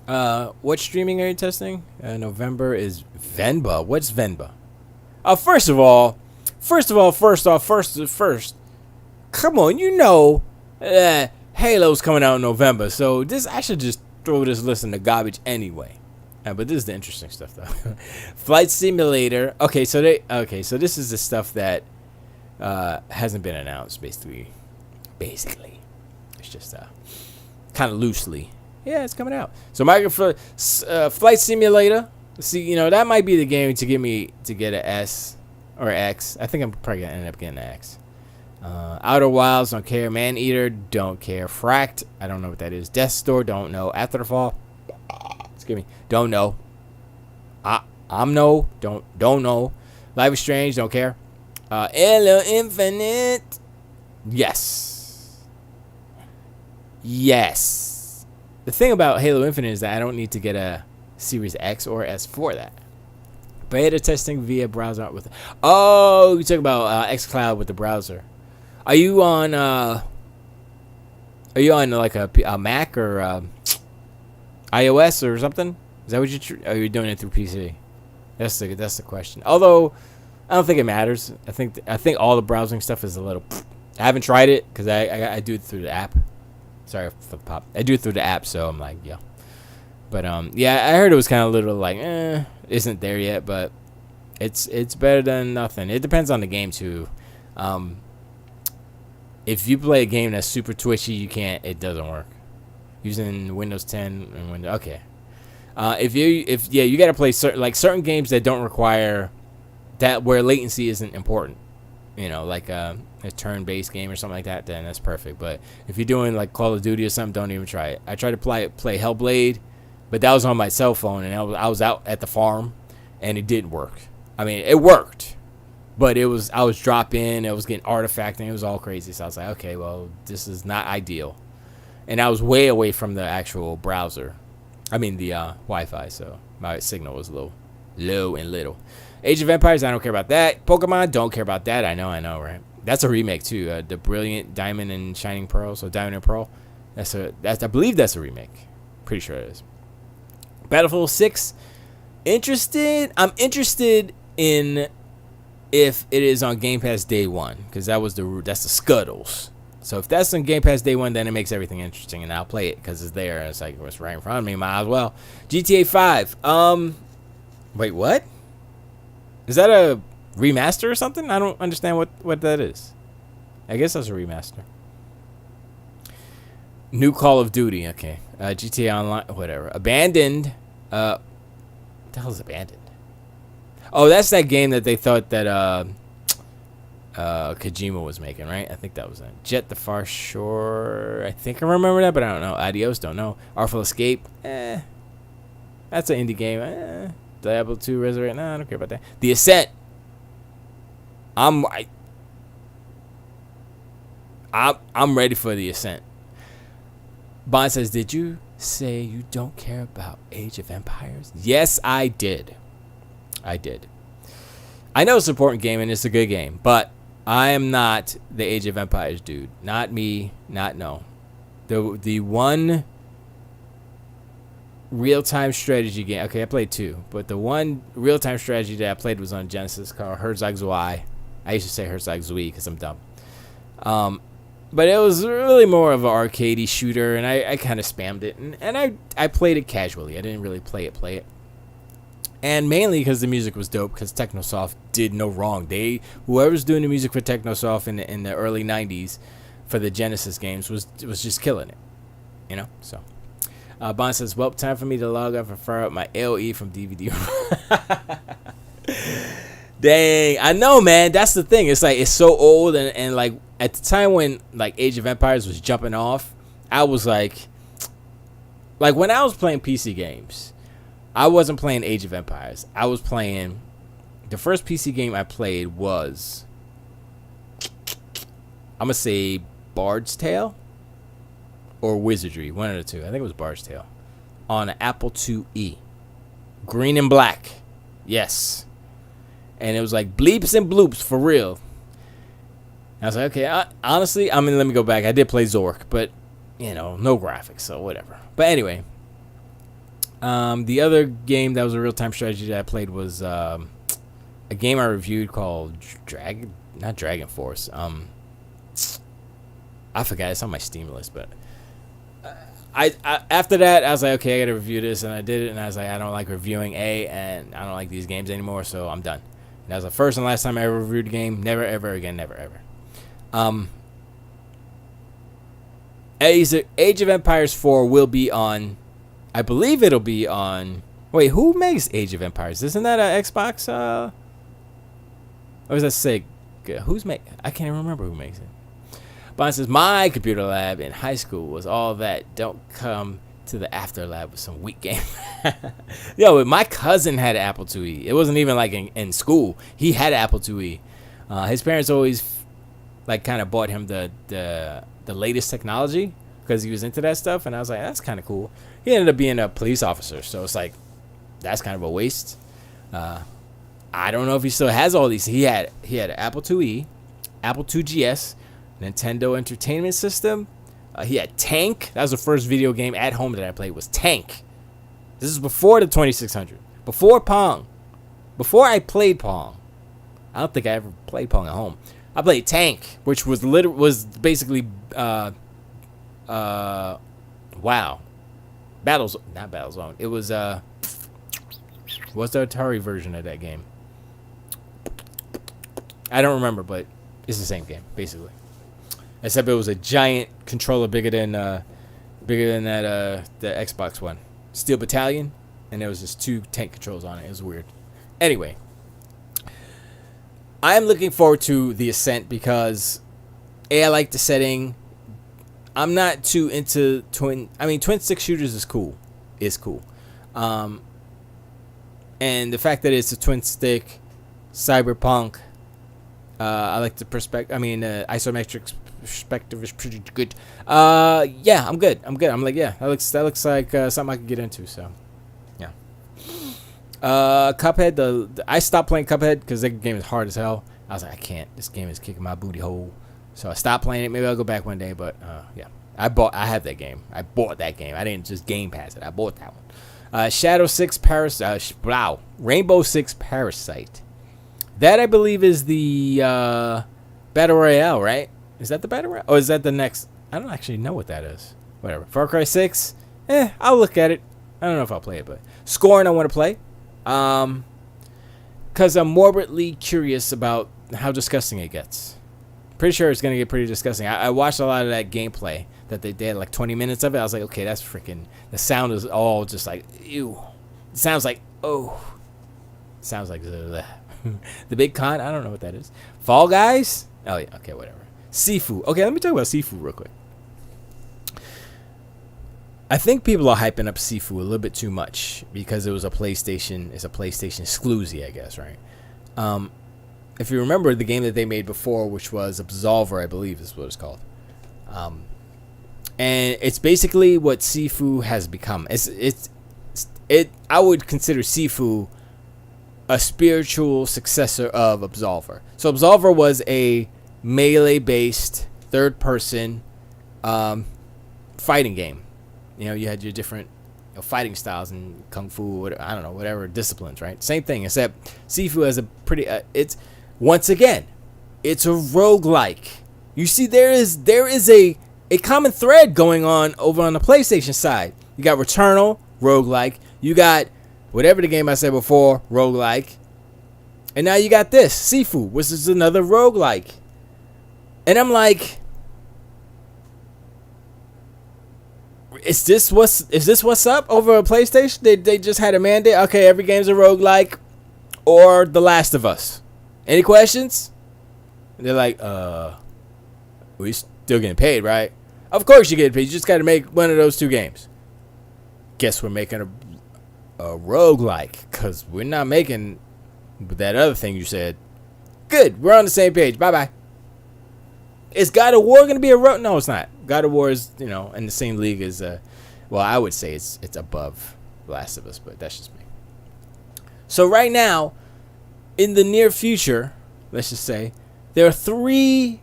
What streaming are you testing? November is Venba. What's Venba? First off, come on, Halo's coming out in November, so I should just throw this list in the garbage anyway. But this is the interesting stuff, though. Flight Simulator. Okay, so this is the stuff that hasn't been announced, basically. It's just kind of loosely. Yeah, it's coming out. So Flight Simulator. See, that might be the game to get me to get an S or X. I think I'm probably going to end up getting an X. Outer Wilds, don't care. Maneater, don't care. Fracked, I don't know what that is. Death Store, don't know. Afterfall, excuse me, don't know. Don't know. Life is Strange, don't care. Halo Infinite, yes. The thing about Halo Infinite is that I don't need to get a Series X or S for that. Beta testing via browser with. Oh, you talk about xCloud with the browser. Are you on like a Mac or iOS or something? Is that what are you doing it through PC? That's the question. Although I don't think it matters. I think all the browsing stuff is a little. I haven't tried it because I do it through the app. Sorry for the pop. I do it through the app, so I'm like, yeah. But yeah, I heard it was kind of a little like, isn't there yet, but it's better than nothing. It depends on the game too. If you play a game that's super twitchy, it doesn't work. Using Windows 10 and Windows, okay. You gotta play certain games that don't require that, where latency isn't important. Like a turn-based game or something like that, then that's perfect. But if you're doing like Call of Duty or something, don't even try it. I tried to play Hellblade, but that was on my cell phone, and I was out at the farm, and it didn't work. I mean, it worked, but I was dropping, I was getting artifacting, it was all crazy. So I was like, okay, well, this is not ideal. And I was way away from the actual browser. I mean, the Wi-Fi, so my signal was low and little. Age of Empires, I don't care about that. Pokemon, don't care about that. I know, right? That's a remake too. The Brilliant Diamond and Shining Pearl, so Diamond and Pearl. I believe that's a remake. Pretty sure it is. Battlefield 6. I'm interested in if it is on Game Pass day one, because that's the Scuttles. So if that's on Game Pass day one, then it makes everything interesting, and I'll play it because it's there. It's like it's right in front of me. Might as well. GTA 5. Wait, what? Is that a remaster or something? I don't understand what that is. I guess that's a remaster. New Call of Duty. Okay. GTA Online. Whatever. Abandoned. What the hell is Abandoned? Oh, that's that game that they thought that Kojima was making, right? I think that was it. Jet the Far Shore. I think I remember that, but I don't know. Adios, don't know. Artful Escape. That's an indie game. Diablo 2 Resurrect. No, I don't care about that. The Ascent. I'm ready for The Ascent. Bond says, did you say you don't care about Age of Empires? Yes, I did. I know it's an important game and it's a good game, but I am not the Age of Empires dude. Not me. No. The one real-time strategy game. Okay, I played two, but the one real-time strategy that I played was on Genesis called Herzog Zwei. I used to say Herzog Zwei because I'm dumb. But it was really more of an arcadey shooter, and I kind of spammed it, and I played it casually. I didn't really play it. And mainly because the music was dope, because Technosoft did no wrong. Whoever's doing the music for Technosoft in the early 90s for the Genesis games was just killing it. So. Bond says, well, time for me to log off and fire up my LE from DVD. Dang, I know, man. That's the thing. It's like it's so old, and like at the time when like Age of Empires was jumping off, I was like when I was playing PC games, I wasn't playing Age of Empires. I was playing the first PC game I played was I'm gonna say Bard's Tale or Wizardry, one of the two. I think it was Bard's Tale on an Apple IIe, green and black. Yes. And it was like bleeps and bloops for real. I was like, okay, honestly, let me go back. I did play Zork, but, no graphics, so whatever. But anyway, the other game that was a real-time strategy that I played was a game I reviewed called not Dragon Force. I forgot. It's on my Steam list, but I after that, I was like, okay, I got to review this, and I did it, and I was like, I don't like reviewing and I don't like these games anymore, so I'm done. That was the first and last time I ever reviewed a game. Never, ever again. Never, ever. Age of Empires 4 will be on. I believe it'll be on. Wait, who makes Age of Empires? Isn't that an Xbox? Or is that Sega? I can't remember who makes it. Bond says, my computer lab in high school was all that. Don't come to the after lab with some weak game. Yo, my cousin had an Apple IIe. It wasn't even like in school. He had an Apple IIe. His parents always like kind of bought him the latest technology because he was into that stuff, and I was like, that's kind of cool. He ended up being a police officer, so it's like that's kind of a waste. I don't know if he still has all these. He had an Apple IIe, Apple IIgs, Nintendo Entertainment System. He had Tank. That was the first video game at home that I played, was Tank. This is before the 2600. Before Pong. Before I played Pong. I don't think I ever played Pong at home. I played Tank, which was basically WoW. not Battlezone. It was what's the Atari version of that game? I don't remember, but it's the same game basically, except it was a giant controller bigger than that the Xbox one. Steel Battalion, and there was just 2 tank controls on it. It was weird. Anyway, I'm looking forward to the Ascent because I like the setting. I'm not too into twin stick shooters is cool. And the fact that it's a twin stick cyberpunk, I like the isometric perspective is pretty good. Yeah, I'm good. I'm like, yeah, that looks like something I could get into. So, yeah. Cuphead. I stopped playing Cuphead because that game is hard as hell. I was like, I can't. This game is kicking my booty hole. So I stopped playing it. Maybe I'll go back one day. But yeah, I have that game. I bought that game. I didn't just Game Pass it. I bought that one. Shadow 6 Rainbow Six Parasite. That I believe is the Battle Royale, right? Is that the Battle Royale? Or is that the next? I don't actually know what that is. Whatever. Far Cry 6. I'll look at it. I don't know if I'll play it, but Scorn I want to play. Because I'm morbidly curious about how disgusting it gets. Pretty sure it's going to get pretty disgusting. I watched a lot of that gameplay that they did, like 20 minutes of it. I was like, okay, that's freaking... The sound is all just like, ew. It sounds like, oh. It sounds like... The Big Con? I don't know what that is. Fall Guys? Oh, yeah. Okay, whatever. Sifu. Okay, let me talk about Sifu real quick. I think people are hyping up Sifu a little bit too much because it was a PlayStation. It's a PlayStation exclusive, I guess, right? If you remember the game that they made before, which was Absolver, I believe is what it's called. And it's basically what Sifu has become. I would consider Sifu a spiritual successor of Absolver. So Absolver was a melee-based third-person fighting game. You know, you had your different fighting styles and kung fu, I don't know, whatever disciplines, right? Same thing, except Sifu has a pretty. It's once again, it's a roguelike. You see, there is a common thread going on over on the PlayStation side. You got Returnal, roguelike. You got whatever the game I said before, roguelike. And now you got this, Sifu, which is another roguelike. And I'm like, is this what's up over a PlayStation? They just had a mandate. Okay, every game's a roguelike or The Last of Us. Any questions? And they're like, we still getting paid, right? Of course you get paid. You just got to make one of those 2 games. Guess we're making a roguelike because we're not making that other thing you said. Good, we're on the same page. Bye-bye. Is God of War going to be a rogue? No, it's not. God of War is, in the same league as, well, I would say it's above Last of Us, but that's just me. So right now, in the near future, let's just say, there are 2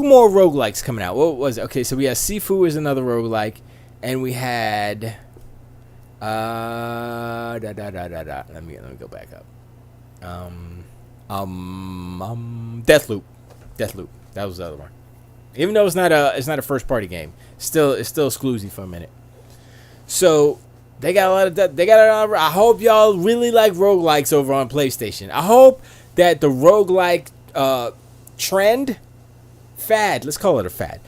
more roguelikes coming out. What was it? Okay, so we had Sifu is another roguelike, and we had, let me go back up. Deathloop. That was the other one. Even though it's not a first party game, it's still exclusive for a minute. So they got a lot of that. I hope y'all really like roguelikes over on PlayStation. I hope that the roguelike fad, let's call it a fad,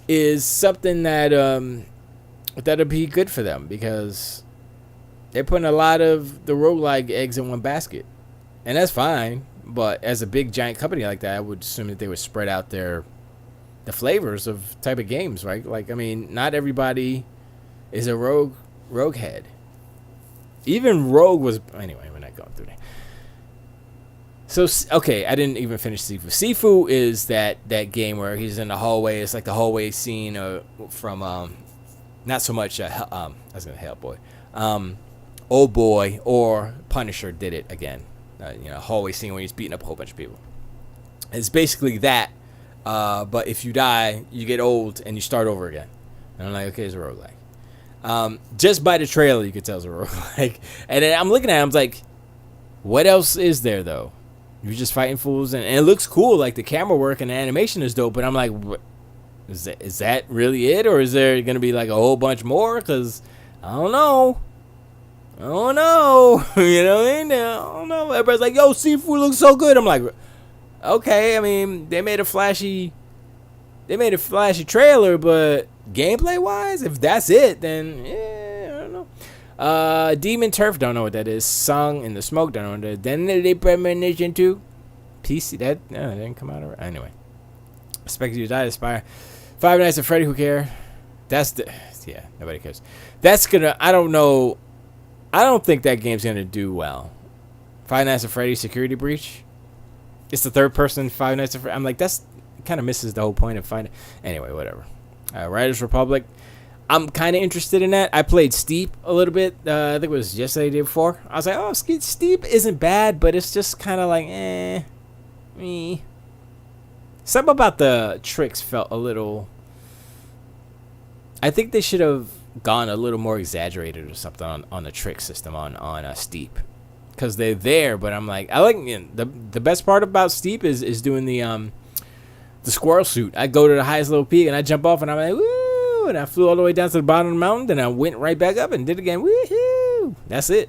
is something that that'll be good for them because they're putting a lot of the roguelike eggs in one basket, and that's fine. But as a big giant company like that, I would assume that they would spread out the flavors of type of games, right? Like, I mean, not everybody is a rogue head. Even Rogue was... Anyway, we're not going through that. So, okay, I didn't even finish Sifu. Sifu is that game where he's in the hallway. It's like the hallway scene from... not so much... I was going to Hellboy. Old Boy or Punisher did it again. Hallway scene where he's beating up a whole bunch of people. It's basically that, but if you die, you get old and you start over again. And I'm like, okay, it's a roguelike. Just by the trailer, you could tell it's a roguelike. And then I'm looking at it, I'm like, what else is there, though? You're just fighting fools, and it looks cool, like the camera work and the animation is dope, but I'm like, is that really it? Or is there going to be like a whole bunch more? Because I don't know. You know what I mean? I don't know. Everybody's like, yo, Seafood looks so good. I'm like, okay. I mean, they made a flashy trailer, but gameplay wise, if that's it, then yeah, I don't know. Demon Turf, don't know what that is. Sung in the Smoke, don't know what that is. Then they Premonition 2. PC, that didn't come out. Anyway. Expected You to Die, Aspire. Five Nights at Freddy, who care? Nobody cares. That's gonna, I don't know. I don't think that game's gonna do well. Five Nights at Freddy Security Breach. It's the third person Five Nights at Freddy. I'm like, that's kind of misses the whole point of finding. Anyway, whatever. Riders Republic. I'm kind of interested in that. I played Steep a little bit. I think it was yesterday, the day before. I was like, oh, Steep isn't bad, but it's just kind of like, me. Something about the tricks felt a little. I think they should have gone a little more exaggerated or something on the trick system on Steep, because they're there. But I'm like, I like the best part about Steep is doing the squirrel suit. I go to the highest little peak and I jump off and I'm like, woo! And I flew all the way down to the bottom of the mountain. Then I went right back up and did it again. Woohoo! That's it.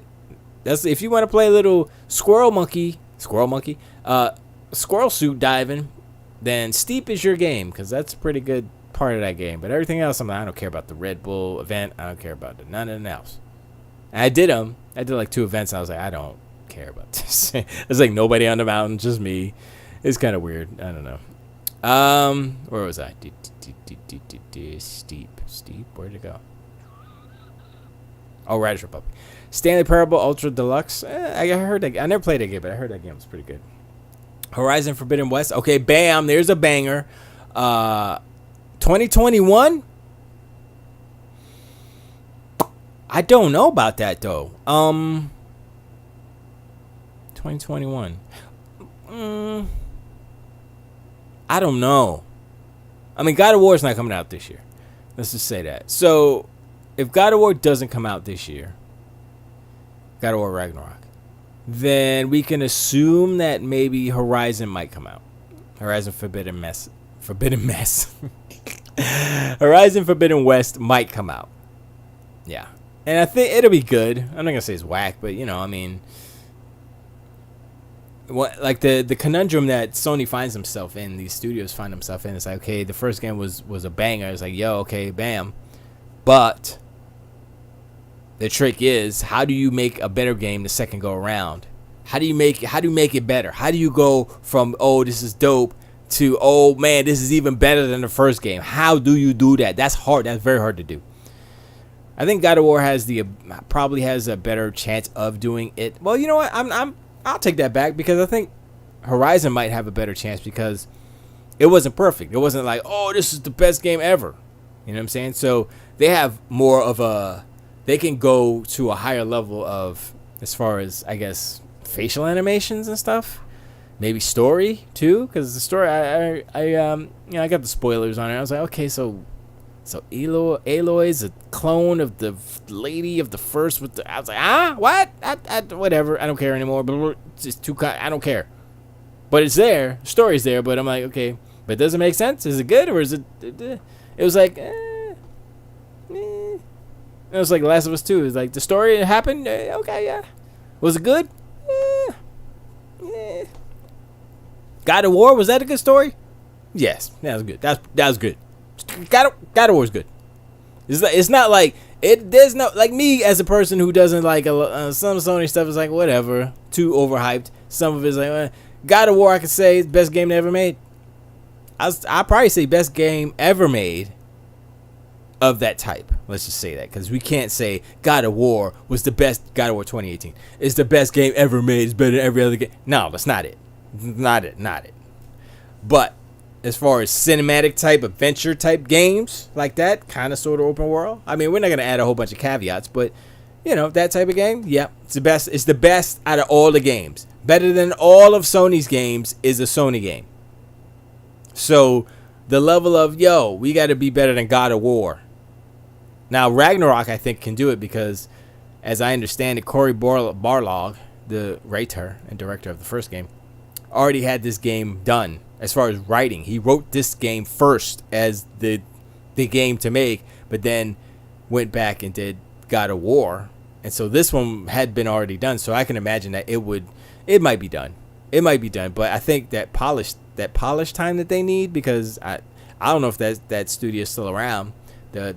That's if you want to play a little squirrel suit diving, then Steep is your game, because that's a pretty good part of that game. But everything else, I'm like, I don't care about the Red Bull event. I don't care about none else. And I did them. I did like 2 events. And I was like, I don't care about this. It's like nobody on the mountain, just me. It's kind of weird. I don't know. Where was I? Steep. Where'd it go? Oh, Riders Republic. Stanley Parable Ultra Deluxe. I heard that. I never played that game, but I heard that game was pretty good. Horizon Forbidden West. Okay, bam. There's a banger. 2021. I don't know about that though. 2021. I don't know. I mean, God of War is not coming out this year. Let's just say that. So, if God of War doesn't come out this year, God of War Ragnarok, then we can assume that maybe Horizon might come out. Horizon Forbidden Horizon Forbidden West might come out. Yeah. And I think it'll be good. I'm not going to say it's whack, but, I mean, what, like the conundrum that Sony finds himself in, these studios find themselves in, it's like, okay, the first game was a banger. It's like, yo, okay, bam. But the trick is, how do you make a better game the second go around? How do you make it better? How do you go from, oh, this is dope, to, oh man, this is even better than the first game? How do you do that? That's hard. That's very hard to do. I think God of War probably has a better chance of doing it. Well, you know what? I'll take that back, because I think Horizon might have a better chance, because it wasn't perfect. It wasn't like, oh, this is the best game ever. You know what I'm saying? So they have more of they can go to a higher level of, as far as, I guess, facial animations and stuff. Maybe story too, because the story, I got the spoilers on it. I was like, okay, so Aloy's a clone of the lady of the first with the. I was like, what? Whatever. I don't care anymore. It's just too. I don't care. But it's there. The story's there. But I'm like, okay. But does it make sense? Is it good, or is it? It was like, It was like Last of Us 2. It was like the story happened. Okay, yeah. Was it good? God of War, was that a good story? Yes, that was good. That was good. God of War is good. It's not like it. There's no, like, me as a person who doesn't like some Sony stuff is like whatever, too overhyped. Some of it's like God of War, I could say is best game they ever made. I probably say best game ever made of that type. Let's just say that, because we can't say God of War was the best. God of War 2018 is the best game ever made. It's better than every other game. No, that's not it. Not it. But as far as cinematic type, adventure type games like that, kind of sort of open world. I mean, we're not going to add a whole bunch of caveats, but, that type of game, yeah, it's the best. It's the best out of all the games. Better than all of Sony's games is a Sony game. So the level of, we got to be better than God of War. Now, Ragnarok, I think, can do it, because, as I understand it, Cory Barlog, the writer and director of the first game, already had this game done. As far as writing, he wrote this game first as the game to make, but then went back and did God of War, and so this one had been already done. So I can imagine that it might be done. It might be done, but I think that polish time that they need, because I don't know if that studio is still around. The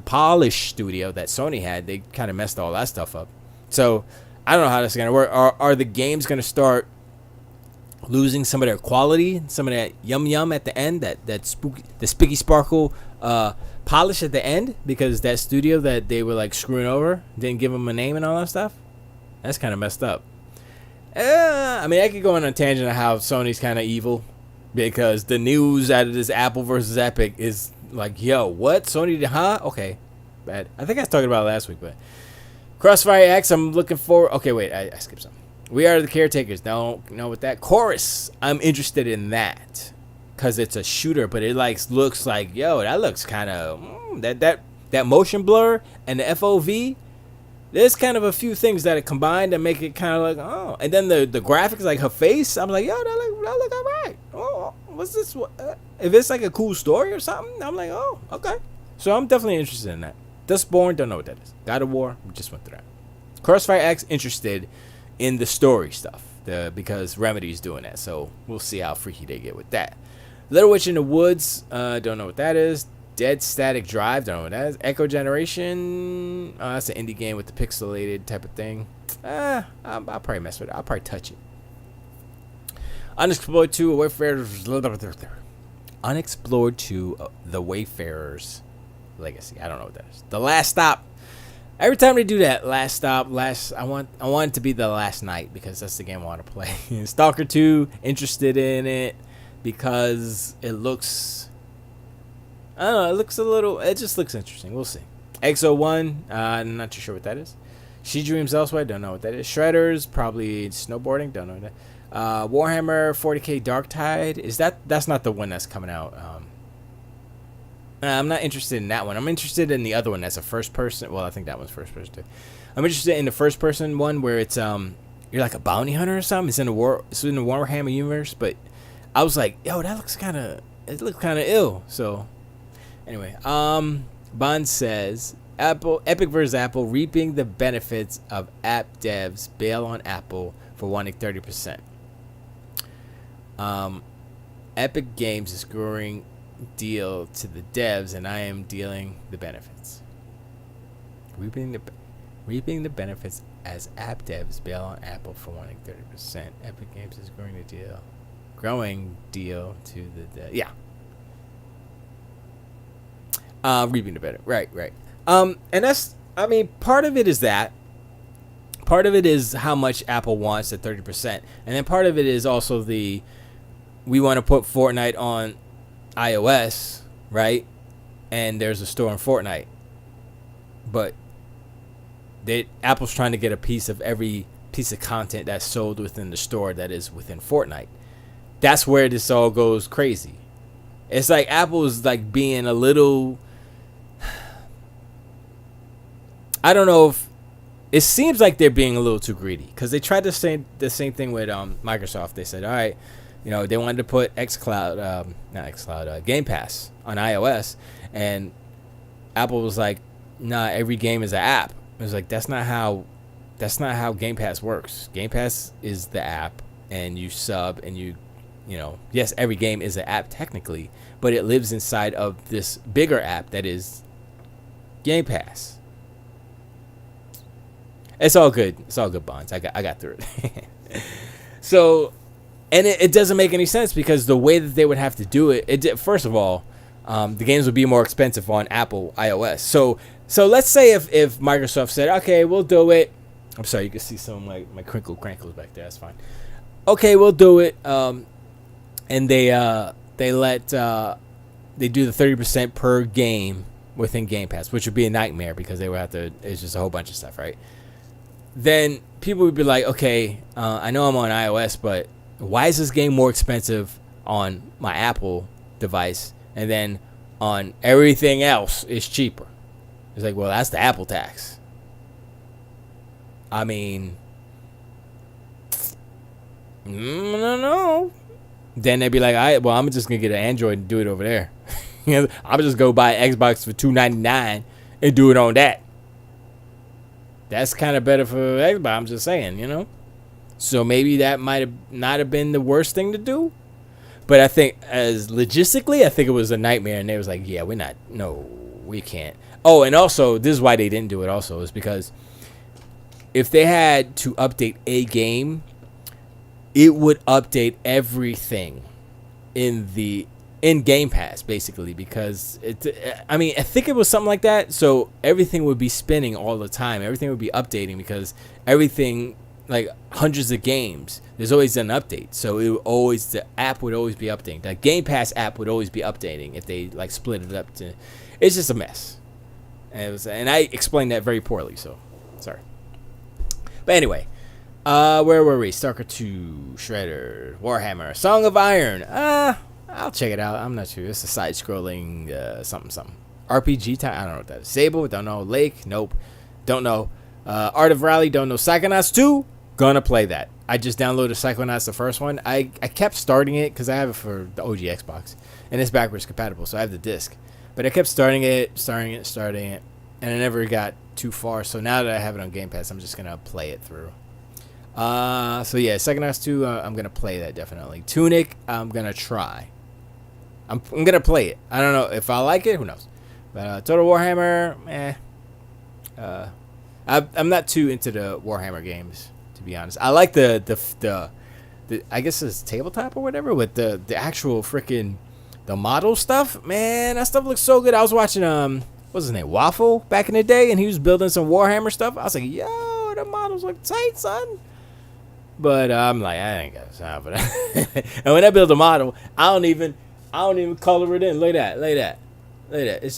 polish studio that Sony had, they kind of messed all that stuff up. So I don't know how this is gonna work. Are the games gonna start losing some of their quality, some of that yum at the end, that spiky sparkle polish at the end, because that studio that they were like screwing over didn't give them a name and all that stuff? That's kind of messed up. I mean, I could go on a tangent of how Sony's kind of evil, because the news out of this Apple versus Epic is like, yo, what? Sony did, huh? Okay, bad. I think I was talking about it last week, but Crossfire X, I'm looking for. Okay, wait, I skipped something. We Are the Caretakers. Don't know what that. Chorus, I'm interested in that, because it's a shooter, but it like looks like, yo, that looks kind of that motion blur and the FOV. There's kind of a few things that are combined that make it kind of like, oh. And then the graphics, like her face, I'm like, yo, that look all right. Oh, what's this? If it's like a cool story or something, I'm like, oh, okay. So I'm definitely interested in that. Dustborn, don't know what that is. God of War, we just went through that. Crossfire X, interested in the story stuff, because Remedy's doing that. So we'll see how freaky they get with that. Little Witch in the Woods, don't know what that is. Dead Static Drive, don't know what that is. Echo Generation, that's an indie game with the pixelated type of thing. I'll probably mess with it. I'll probably touch it. Unexplored 2, Unexplored 2, The Wayfarer's Legacy. I don't know what that is. The Last Stop. Every time they do that, Last Stop, I want it to be the last night, because that's the game I want to play. Stalker 2, interested in it because it looks, I don't know, it just looks interesting. We'll see. XO1, I'm not too sure what that is. She Dreams Elsewhere, don't know what that is. Shredders, probably snowboarding, don't know what that is. Warhammer 40k Darktide, that's not the one that's coming out. I'm not interested in that one. I'm interested in the other one that's a first person. Well, I think that one's first person too. I'm interested in the first person one where it's you're like a bounty hunter or something. It's in the Warhammer universe, but I was like, yo, it looks kind of ill. So anyway, Bond says Epic versus Apple, reaping the benefits of app devs bail on Apple for wanting 30%. Epic Games is growing deal to the devs, and I am dealing the benefits. Reaping the benefits as app devs bail on Apple for wanting 30%. Epic Games is growing deal to the devs. Yeah. Reaping the benefit. Right. And that's, I mean, part of it is that. Part of it is how much Apple wants at 30%. And then part of it is also we want to put Fortnite on iOS, right? And there's a store on Fortnite, but Apple's trying to get a piece of every piece of content that's sold within the store that is within Fortnite. That's where this all goes crazy. It's like Apple's like being a little, I don't know if it seems like they're being a little too greedy, because they tried to say the same thing with Microsoft. They said, all right, you know, they wanted to put Game Pass on iOS, and Apple was like, nah, every game is an app. It was like, that's not how Game Pass works. Game Pass is the app, and you sub, and you know, yes, every game is an app technically, but it lives inside of this bigger app that is Game Pass. It's all good. It's all good, Bonds. I got through it. So, and it doesn't make any sense, because the way that they would have to do it, first of all, the games would be more expensive on Apple iOS. So let's say if Microsoft said, okay, we'll do it. I'm sorry, you can see some of my crinkles back there. That's fine. Okay, we'll do it. And they do the 30% per game within Game Pass, which would be a nightmare, because they would have to. It's just a whole bunch of stuff, right? Then people would be like, okay, I know I'm on iOS, but why is this game more expensive on my Apple device, and then on everything else it's cheaper? It's like, well, that's the Apple tax. I mean, no. Then they'd be like, all right, well, I'm just gonna get an Android and do it over there. I'm just go buy Xbox for $299 and do it on that. That's kind of better for everybody. I'm just saying, So maybe that might have not have been the worst thing to do. But I think as logistically, I think it was a nightmare. And they was like, yeah, we can't. Oh, and also, this is why they didn't do it also, is because if they had to update a game, it would update everything in Game Pass, basically, because I think it was something like that. So everything would be spinning all the time. Everything would be updating because everything, like hundreds of games, there's always an update. So the app would always be updating. The Game Pass app would always be updating if they like split it up to. It's just a mess. And I explained that very poorly. So sorry. But anyway, where were we? Stalker 2, Shredder, Warhammer, Song of Iron. I'll check it out. I'm not sure. It's a side-scrolling something. RPG type. I don't know what that is. Sable, don't know. Lake, nope. Don't know. Art of Rally, don't know. Psychonauts 2, gonna play that. I just downloaded Psychonauts, the first one. I kept starting it because I have it for the OG Xbox. And it's backwards compatible, so I have the disc. But I kept starting it. And I never got too far. So now that I have it on Game Pass, I'm just gonna play it through. So yeah, Psychonauts 2, I'm gonna play that definitely. Tunic, I'm gonna try. I'm gonna play it. I don't know if I like it. Who knows? But Total Warhammer, I'm not too into the Warhammer games, to be honest. I like the I guess it's tabletop or whatever, with the actual freaking the model stuff. Man, that stuff looks so good. I was watching what's his name, Waffle, back in the day, and he was building some Warhammer stuff. I was like, yo, the models look tight, son. But I'm like, I ain't got time for that. And when I build a model, I don't even color it in. Look at that. It's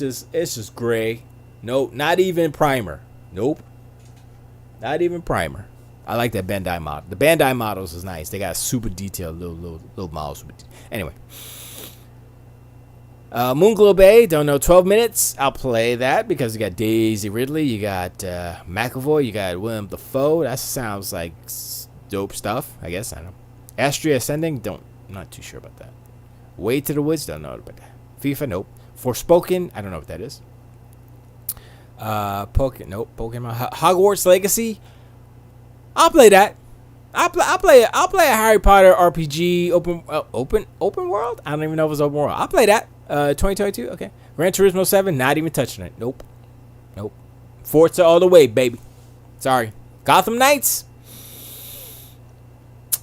just gray. Nope, not even primer. Nope, not even primer. I like that Bandai model. The Bandai models is nice. They got super detailed little models. Anyway, Moonglow Bay, don't know. 12 minutes. I'll play that because you got Daisy Ridley, you got McAvoy, you got Willem Dafoe. That sounds like dope stuff. I guess I don't know. Astria Ascending, I'm not too sure about that. Way to the Woods, don't know about that. FIFA, nope. Forspoken, I don't know what that is. Pokemon. Hogwarts Legacy, I'll play that. I'll play a Harry Potter RPG open world. I don't even know if it's open world. I'll play that. 2022, okay. Gran Turismo 7, not even touching it. Nope. Forza all the way, baby. Sorry. Gotham Knights,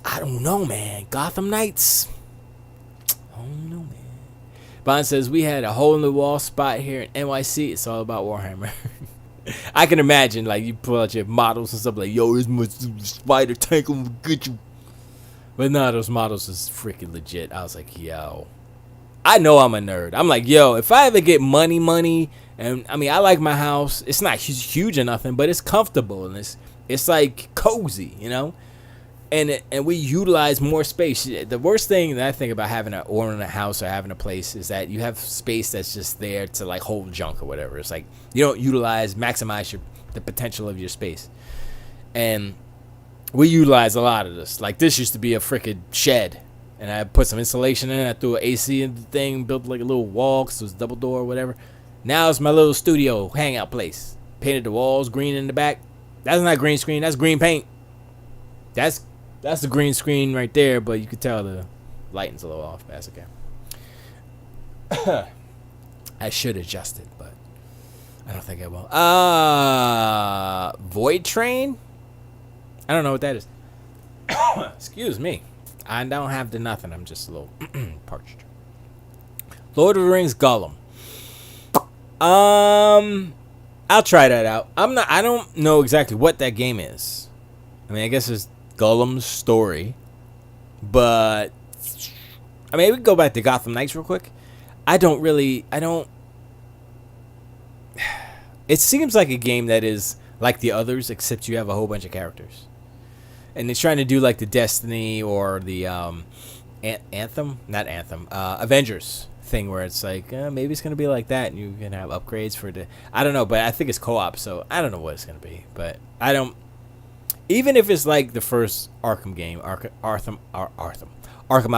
I don't know, man. Gotham Knights, I don't know, man. Bond says, we had a hole in the wall spot here in NYC. It's all about Warhammer. I can imagine, like, you pull out your models and stuff like, yo, this my spider tank, I'm gonna get you. But no, those models is freaking legit. I was like, yo, I know I'm a nerd. I'm like, yo, if I ever get money, and I mean, I like my house. It's not huge or nothing, but it's comfortable and it's like cozy, And we utilize more space. The worst thing that I think about owning a house or having a place is that you have space that's just there to like hold junk or whatever. It's like you don't maximize the potential of your space. And we utilize a lot of this. Like this used to be a freaking shed, and I put some insulation in it. I threw an AC in the thing, built like a little wall because it was double door or whatever. Now it's my little studio hangout place. Painted the walls green in the back. That's not green screen. That's green paint. That's the green screen right there, but you could tell the lighting's a little off. That's okay. I should adjust it, but I don't think I will. Void Train? I don't know what that is. Excuse me. I don't have the nothing. I'm just a little parched. Lord of the Rings Gollum. I'll try that out. I don't know exactly what that game is. I mean, I guess it's Gollum's story, but I mean, we can go back to Gotham Knights real quick. It seems like a game that is like the others, except you have a whole bunch of characters, and they're trying to do like the Destiny or the Avengers thing, where it's like maybe it's gonna be like that, and you can have upgrades for I don't know, but I think it's co-op, so I don't know what it's gonna be, but I don't. Even if it's like the first Arkham game, Arkham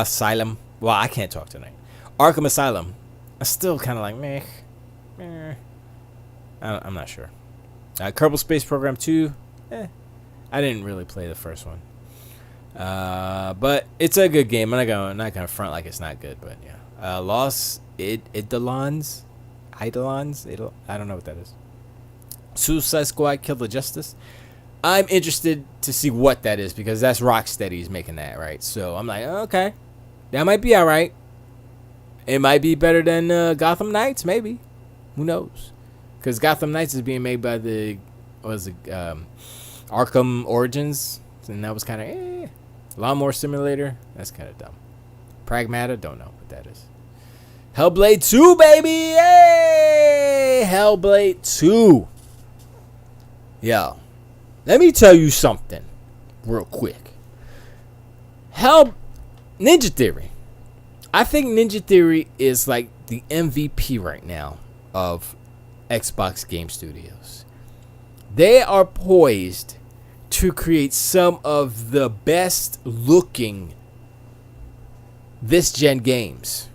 Asylum. Well, I can't talk tonight. Arkham Asylum. I'm still kind of like meh. I'm not sure. Kerbal Space Program 2. I didn't really play the first one. But it's a good game. I'm not gonna front like it's not good, but yeah. Lost Eidolons. I don't know what that is. Suicide Squad Kill the Justice. I'm interested to see what that is because that's Rocksteady's making that, right? So I'm like, okay, that might be all right. It might be better than Gotham Knights, maybe. Who knows? Because Gotham Knights is being made by Arkham Origins, and that was kind of Lawnmower Simulator. That's kind of dumb. Pragmata, don't know what that is. Hellblade 2, baby! Hey! Hellblade 2. Yo, let me tell you something real quick. Ninja Theory. I think Ninja Theory is like the MVP right now of Xbox Game Studios. They are poised to create some of the best looking this gen games.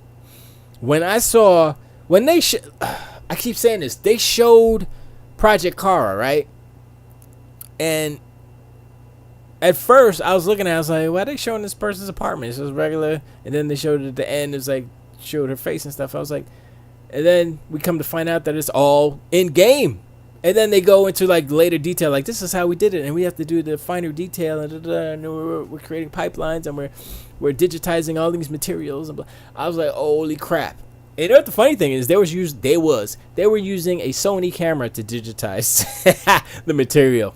I keep saying this, they showed Project Kara, right? And at first I was looking at it, I was like, why are they showing this person's apartment? It's just regular. And then they showed it at the end, it's like showed her face and stuff. I was like, and then we come to find out that it's all in game. And then they go into like later detail, like this is how we did it, and we have to do the finer detail, and we're creating pipelines, and we're digitizing all these materials. And I was like, holy crap! And you know what the funny thing is? They were using a Sony camera to digitize the material.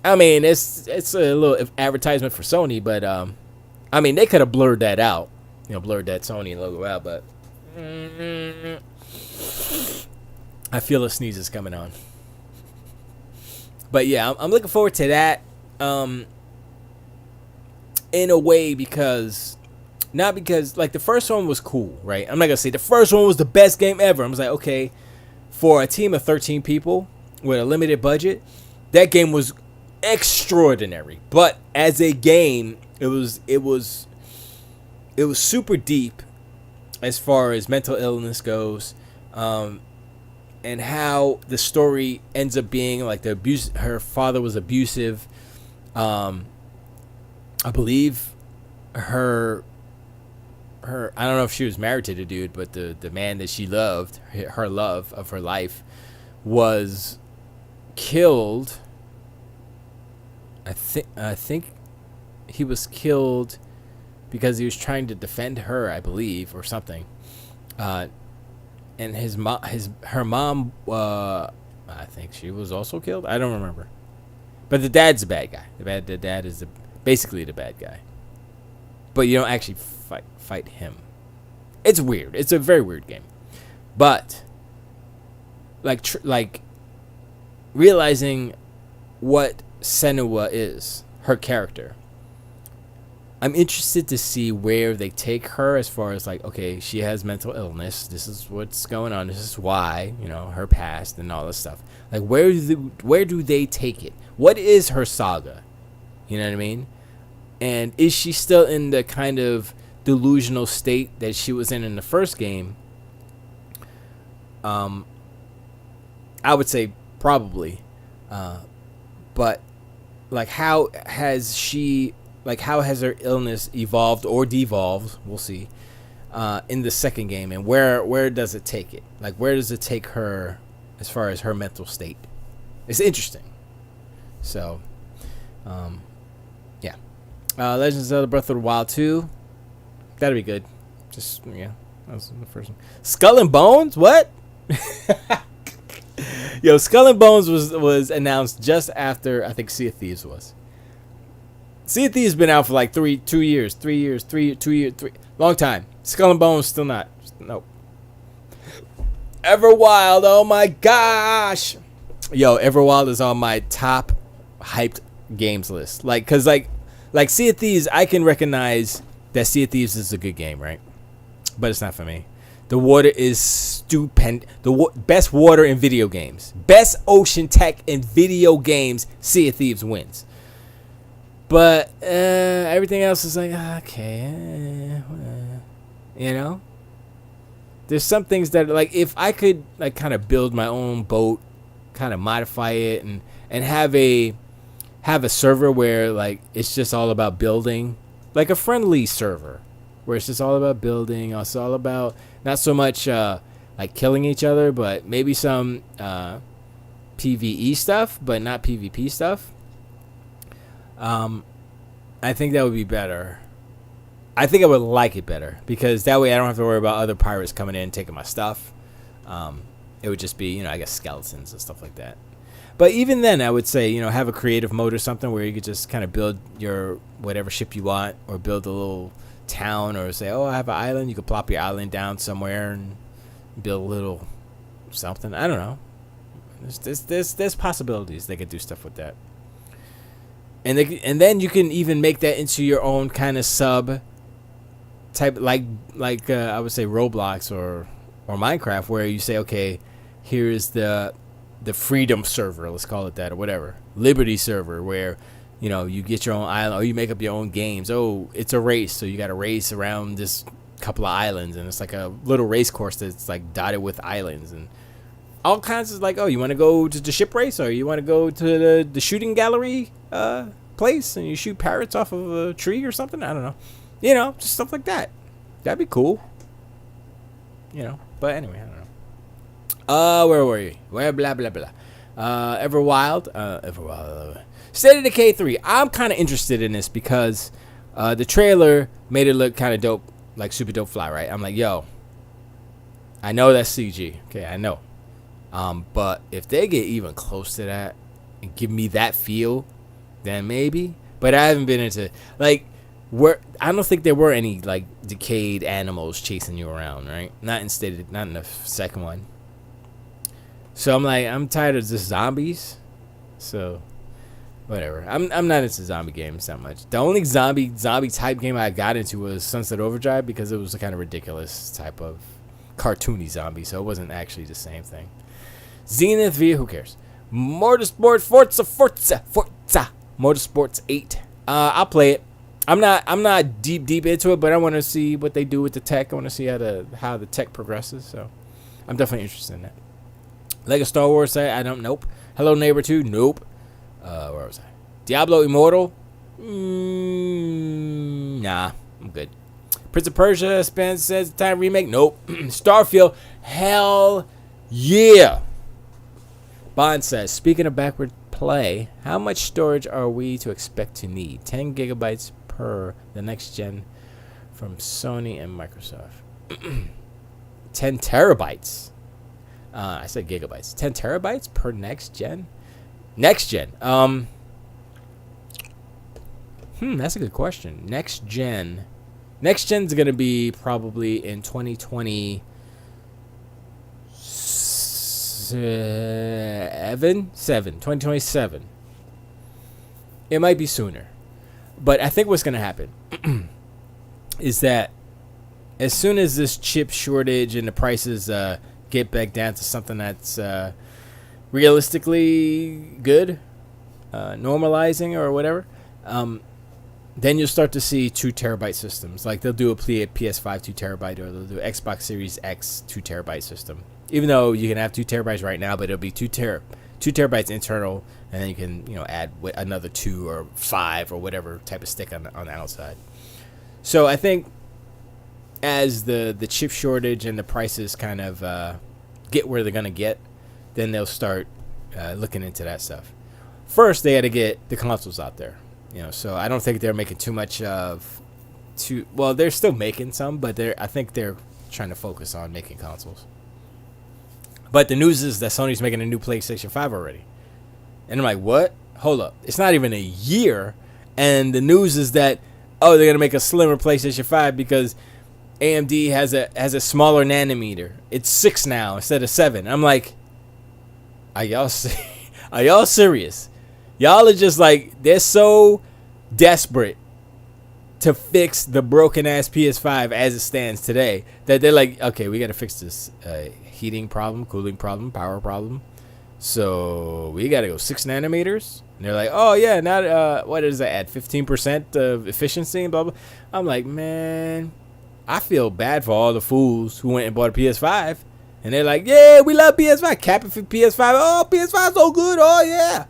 I mean, it's a little advertisement for Sony, but I mean they could have blurred that out, blurred that Sony logo out, but. I feel a sneeze is coming on. But yeah, I'm looking forward to that. In a way, not because like the first one was cool, right? I'm not gonna say the first one was the best game ever. I was like, okay, for a team of 13 people with a limited budget, that game was extraordinary. But as a game, it was super deep as far as mental illness goes. And how the story ends up being like her father was abusive. I believe her I don't know if she was married to the dude, but the man that she loved, her love of her life, was killed. I think he was killed because he was trying to defend her, I believe, or something. And her mom, I think she was also killed. I don't remember, but the dad's the bad guy. The dad is basically the bad guy, but you don't actually fight him. It's weird. It's a very weird game, but like realizing what Senua is, her character. I'm interested to see where they take her as far as like, okay, she has mental illness. This is what's going on. This is why, her past and all this stuff. Like, where do they take it? What is her saga? You know what I mean? And is she still in the kind of delusional state that she was in the first game? I would say probably. But like, how has her illness evolved or devolved? We'll see. In the second game, and where does it take it? Like, where does it take her as far as her mental state? It's interesting. So, yeah. Legend of Zelda Breath of the Wild 2. That'll be good. Just, yeah. That was the first one. Skull and Bones? What? Yo, Skull and Bones was announced just after, I think, Sea of Thieves was. Sea of Thieves been out for like 2 years, 3 years, 2 years, long time. Skull and Bones still not. Nope. Everwild, oh my gosh. Yo, Everwild is on my top hyped games list. Like, cause like Sea of Thieves, I can recognize that Sea of Thieves is a good game, right? But it's not for me. The water is stupend. Best water in video games. Best ocean tech in video games. Sea of Thieves wins. But everything else is like, okay, There's some things that like if I could like kind of build my own boat, kind of modify it and have a server where like it's just all about building, like a friendly server where it's just all about building. It's all about not so much like killing each other, but maybe some PvE stuff, but not PvP stuff. I think that would be better. I think I would like it better because that way I don't have to worry about other pirates coming in and taking my stuff. It would just be, I guess skeletons and stuff like that. But even then, I would say, have a creative mode or something where you could just kind of build your whatever ship you want, or build a little town, or say, oh, I have an island. You could plop your island down somewhere and build a little something. I don't know. There's possibilities they could do stuff with that. And then you can even make that into your own kind of sub type, like I would say Roblox or Minecraft, where you say, okay, here's the freedom server, let's call it that, or whatever, liberty server, where you get your own island, or you make up your own games. Oh, it's a race, so you got to race around this couple of islands, and it's like a little race course that's like dotted with islands and all kinds of, like, oh, you want to go to the ship race, or you want to go to the shooting gallery place and you shoot parrots off of a tree or something. I don't know, just stuff like that. That'd be cool. But anyway, I don't know. Where were you? Where blah blah blah. Everwild. State of Decay 3. I'm kind of interested in this because the trailer made it look kind of dope, like super dope fly, right? I'm like, yo, I know that's CG. Okay, I know. But if they get even close to that and give me that feel, then maybe. But I haven't been into like I don't think there were any like decayed animals chasing you around, right? Not in the second one. So I'm tired of just zombies. So whatever. I'm not into zombie games that much. The only zombie type game I got into was Sunset Overdrive because it was a kind of ridiculous type of cartoony zombie, so it wasn't actually the same thing. Zenith V, who cares? Motorsport, Forza, Motorsports 8. I'll play it. I'm not deep into it, but I want to see what they do with the tech. I want to see how the tech progresses. So I'm definitely interested in that. Lego Star Wars, I don't. Nope. Hello Neighbor 2, nope. Where was I? Diablo Immortal. Nah, I'm good. Prince of Persia, Spence says time remake. Nope. Starfield, hell yeah. Bond says, speaking of backward play, how much storage are we to expect to need? 10 gigabytes per the next gen from Sony and Microsoft. 10 terabytes. I said gigabytes. 10 terabytes per next gen? Next gen. That's a good question. Next gen. Next gen's going to be probably in 2027. It might be sooner. But I think what's going to happen is that as soon as this chip shortage and the prices get back down to something that's realistically good, normalizing or whatever, then you'll start to see 2 terabyte systems. Like they'll do a PS5 2 terabyte, or they'll do Xbox Series X 2 terabyte system. Even though you can have 2 terabytes right now, but it'll be 2 terabytes internal, and then you can add another 2 or 5 or whatever type of stick on the outside. So I think as the chip shortage and the prices kind of get where they're gonna get, then they'll start looking into that stuff. First, they got to get the consoles out there. So I don't think they're making too much of well, they're still making some, but I think they're trying to focus on making consoles. But the news is that Sony's making a new PlayStation 5 already. And I'm like, what? Hold up. It's not even a year. And the news is that, they're going to make a slimmer PlayStation 5 because AMD has a smaller nanometer. It's 6 now instead of 7. I'm like, are y'all serious? Y'all are just like, they're so desperate to fix the broken ass PS5 as it stands today that they're like, okay, we got to fix this heating problem, cooling problem, power problem. So we got to go 6 nanometers. And they're like, oh yeah, now what does that add? 15% of efficiency and blah blah. I'm like, man, I feel bad for all the fools who went and bought a PS5. And they're like, yeah, we love PS5. Capping for PS5. Oh, PS5 so good. Oh, yeah.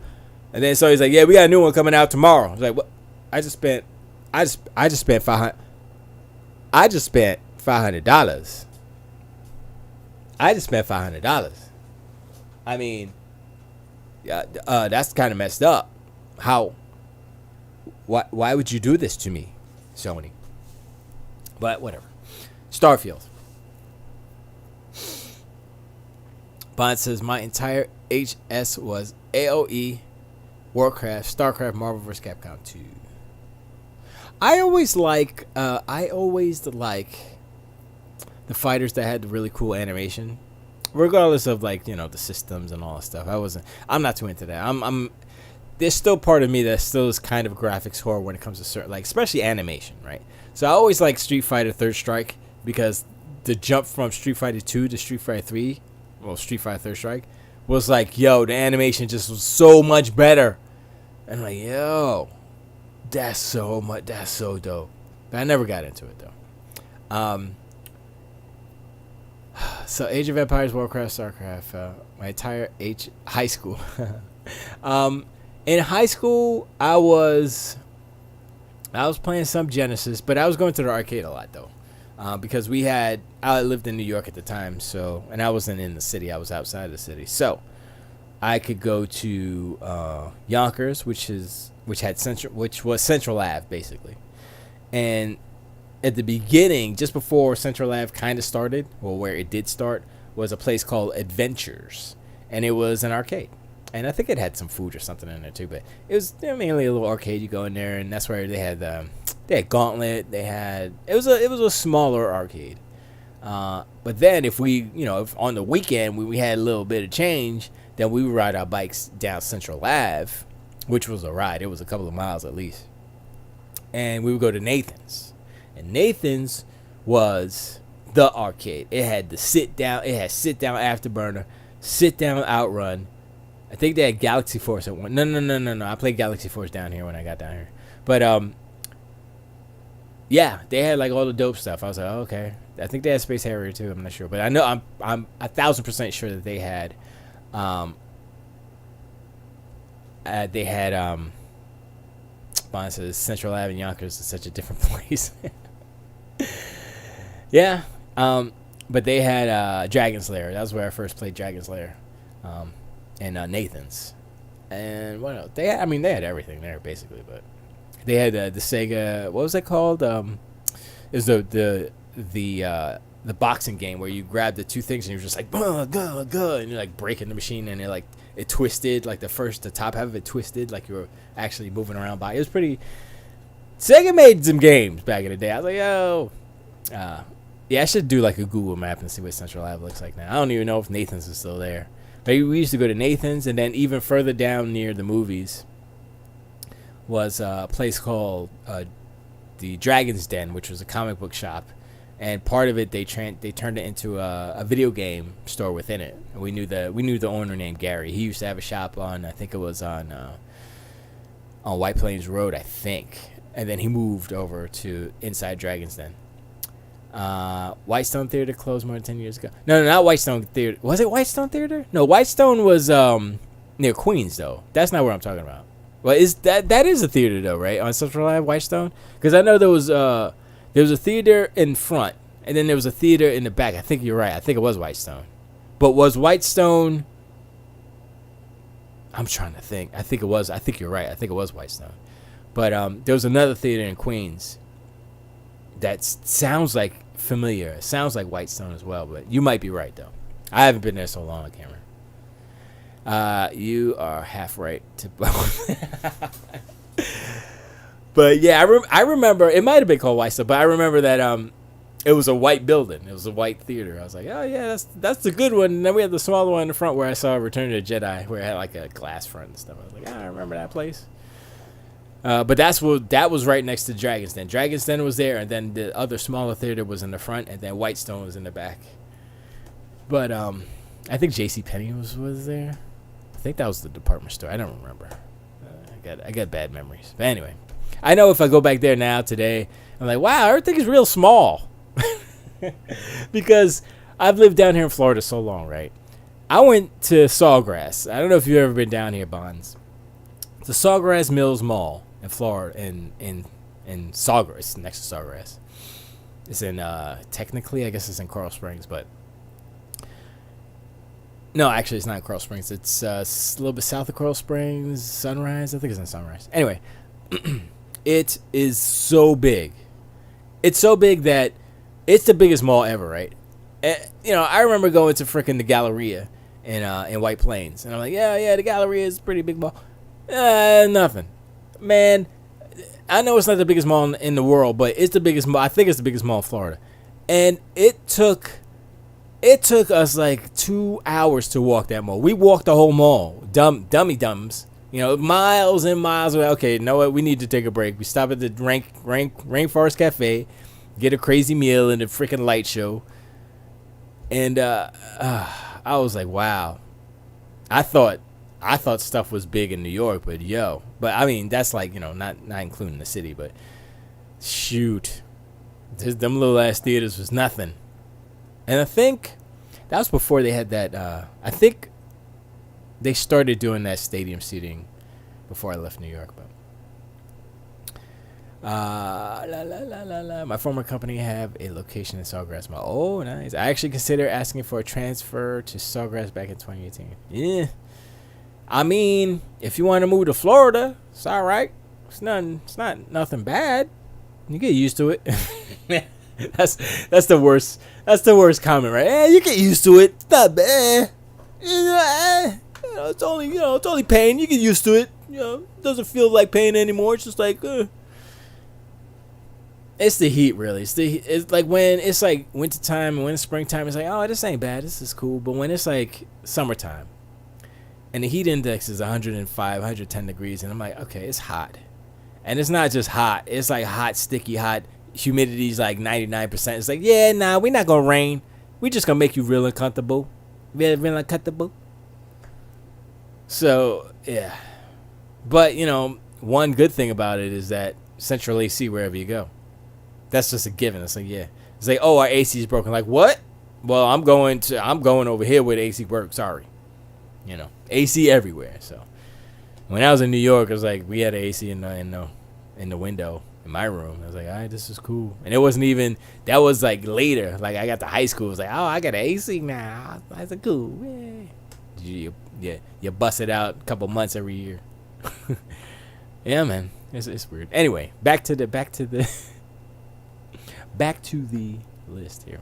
And then so he's like, yeah, we got a new one coming out tomorrow. I was like, what? I just spent $500. I just spent $500. I mean, yeah, that's kind of messed up. How? Why would you do this to me, Sony? But whatever. Starfield. Bond says my entire HS was AOE, Warcraft, StarCraft, Marvel vs. Capcom 2. I always like the fighters that had the really cool animation, regardless of like, you know, the systems and all that stuff. I'm not too into that. There's still part of me that still is kind of graphics horror when it comes to certain, like, especially animation, right? So I always like Street Fighter Third Strike, because the jump from Street Fighter 2 to Street Fighter 3, well, Street Fighter Third Strike, was like, yo, the animation just was so much better. And I'm like, yo, that's so dope. But I never got into it though. So Age of Empires, Warcraft, StarCraft, my entire high school. In high school, I was playing some Genesis, but I was going to the arcade a lot though, because I lived in New York at the time, so, and I wasn't in the city, I was outside of the city, so I could go to Yonkers, which was Central Ave basically, and at the beginning, just before Central Ave kind of started, well, where it did start, was a place called Adventures, and it was an arcade. And I think it had some food or something in there too, but it was mainly a little arcade. You go in there, and that's where they had Gauntlet. It was a smaller arcade. But then if on the weekend we had a little bit of change, then we would ride our bikes down Central Ave, which was a ride. It was a couple of miles at least, and we would go to Nathan's. And Nathan's was the arcade. It had the sit down. It had sit down Afterburner, sit down Outrun. I think they had Galaxy Force at one. No. I played Galaxy Force down here when I got down here. But yeah, they had like all the dope stuff. I was like, oh, okay. I think they had Space Harrier too. I'm not sure, but I know I'm 1,000% sure that they had Bond says Central Ave and Yonkers is such a different place. Yeah. But they had Dragon's Lair. That was where I first played Dragon's Lair. And Nathan's, and what else? They had everything there basically, but they had the Sega. What was it called? It was the boxing game where you grab the two things and you're just like go, and you're like breaking the machine, and it twisted, like the top half of it twisted, like you were actually moving around by. It was pretty. Sega made some games back in the day. I was like, yo, yeah, I should do like a Google map and see what Central Ave looks like now. I don't even know if Nathan's is still there. We used to go to Nathan's, and then even further down near the movies was a place called the Dragon's Den, which was a comic book shop, and part of it they turned it into a video game store within it. And we knew the owner named Gary. He used to have a shop on, I think it was on White Plains Road, I think, and then he moved over to inside Dragon's Den. Whitestone Theater closed more than 10 years ago. No, not Whitestone Theater. Was it Whitestone Theater? No, Whitestone was near Queens though. That's not what I'm talking about. Well, that is a theater though, right? On Central Ave, Whitestone? Because I know there was a theater in front, and then there was a theater in the back. I think you're right. I think it was Whitestone. But was Whitestone? I'm trying to think. I think it was. I think you're right. I think it was Whitestone. But there was another theater in Queens that sounds like familiar. It sounds like Whitestone as well, but you might be right though. I haven't been there so long, I can't remember. You are half right to both. But yeah, I remember it might have been called Whitestone, but I remember that it was a white building. It was a white theater. I was like, oh yeah, that's the good one. And then we had the smaller one in the front where I saw Return of the Jedi, where it had like a glass front and stuff. I was like, I remember that place. But that was right next to Dragon's Den. Dragon's Den was there, and then the other smaller theater was in the front, and then Whitestone was in the back. But I think JCPenney was there. I think that was the department store. I don't remember. I got bad memories. But anyway, I know if I go back there now today, I'm like, wow, everything is real small. Because I've lived down here in Florida so long, right? I went to Sawgrass. I don't know if you've ever been down here, Bonds. The Sawgrass Mills Mall in Florida, in Sawgrass, next to Sawgrass. It's in, technically, I guess it's in Coral Springs, but no, actually, it's not in Coral Springs. It's a little bit south of Coral Springs, Sunrise. I think it's in Sunrise. Anyway, it is so big. It's so big that it's the biggest mall ever, right? You know, I remember going to freaking the Galleria in White Plains, and I'm like, yeah, the Galleria is a pretty big mall. Nothing, man. I know it's not the biggest mall in the world, but it's the biggest mall. I think it's the biggest mall in Florida, and it took us like 2 hours to walk that mall. We walked the whole mall, dummy dumbs, you know, miles and miles away. Okay, you know what? We need to take a break. We stop at the Rainforest Cafe, get a crazy meal and a freaking light show. And I was like, wow. I thought stuff was big in New York, but I mean, that's like, you know, not including the city, but shoot, them little ass theaters was nothing. And I think that was before they had that. I think they started doing that stadium seating before I left New York. But my former company have a location in Sawgrass Mall. Oh, nice. I actually considered asking for a transfer to Sawgrass back in 2018. Yeah. I mean, if you want to move to Florida, it's all right. It's not nothing bad. You get used to it. That's the worst. That's the worst comment, right? You get used to it. It's not bad. It's only pain. You get used to it. It doesn't feel like pain anymore. It's just like, it's the heat, really. It's like when it's like wintertime and when it's springtime, it's like, oh, this ain't bad. This is cool. But when it's like summertime and the heat index is 105, 110 degrees, and I'm like, okay, it's hot. And it's not just hot. It's like hot, sticky, hot. Humidity's like 99%. It's like, yeah, nah, we're not gonna rain. We just gonna make you real uncomfortable. Real uncomfortable. So yeah, but one good thing about it is that central AC wherever you go. That's just a given. It's like, yeah, it's like, oh, our AC is broken. Like, what? Well, I'm going over here where the AC works. Sorry, AC everywhere. So when I was in New York, it was like we had an AC in the window in my room. I was like, all right, this is cool. And it wasn't even, that was like later. Like I got to high school. It was like, oh, I got an AC now. That's cool. Yeah. You bust it out a couple months every year. Yeah, man. It's weird. Anyway, back to the list here.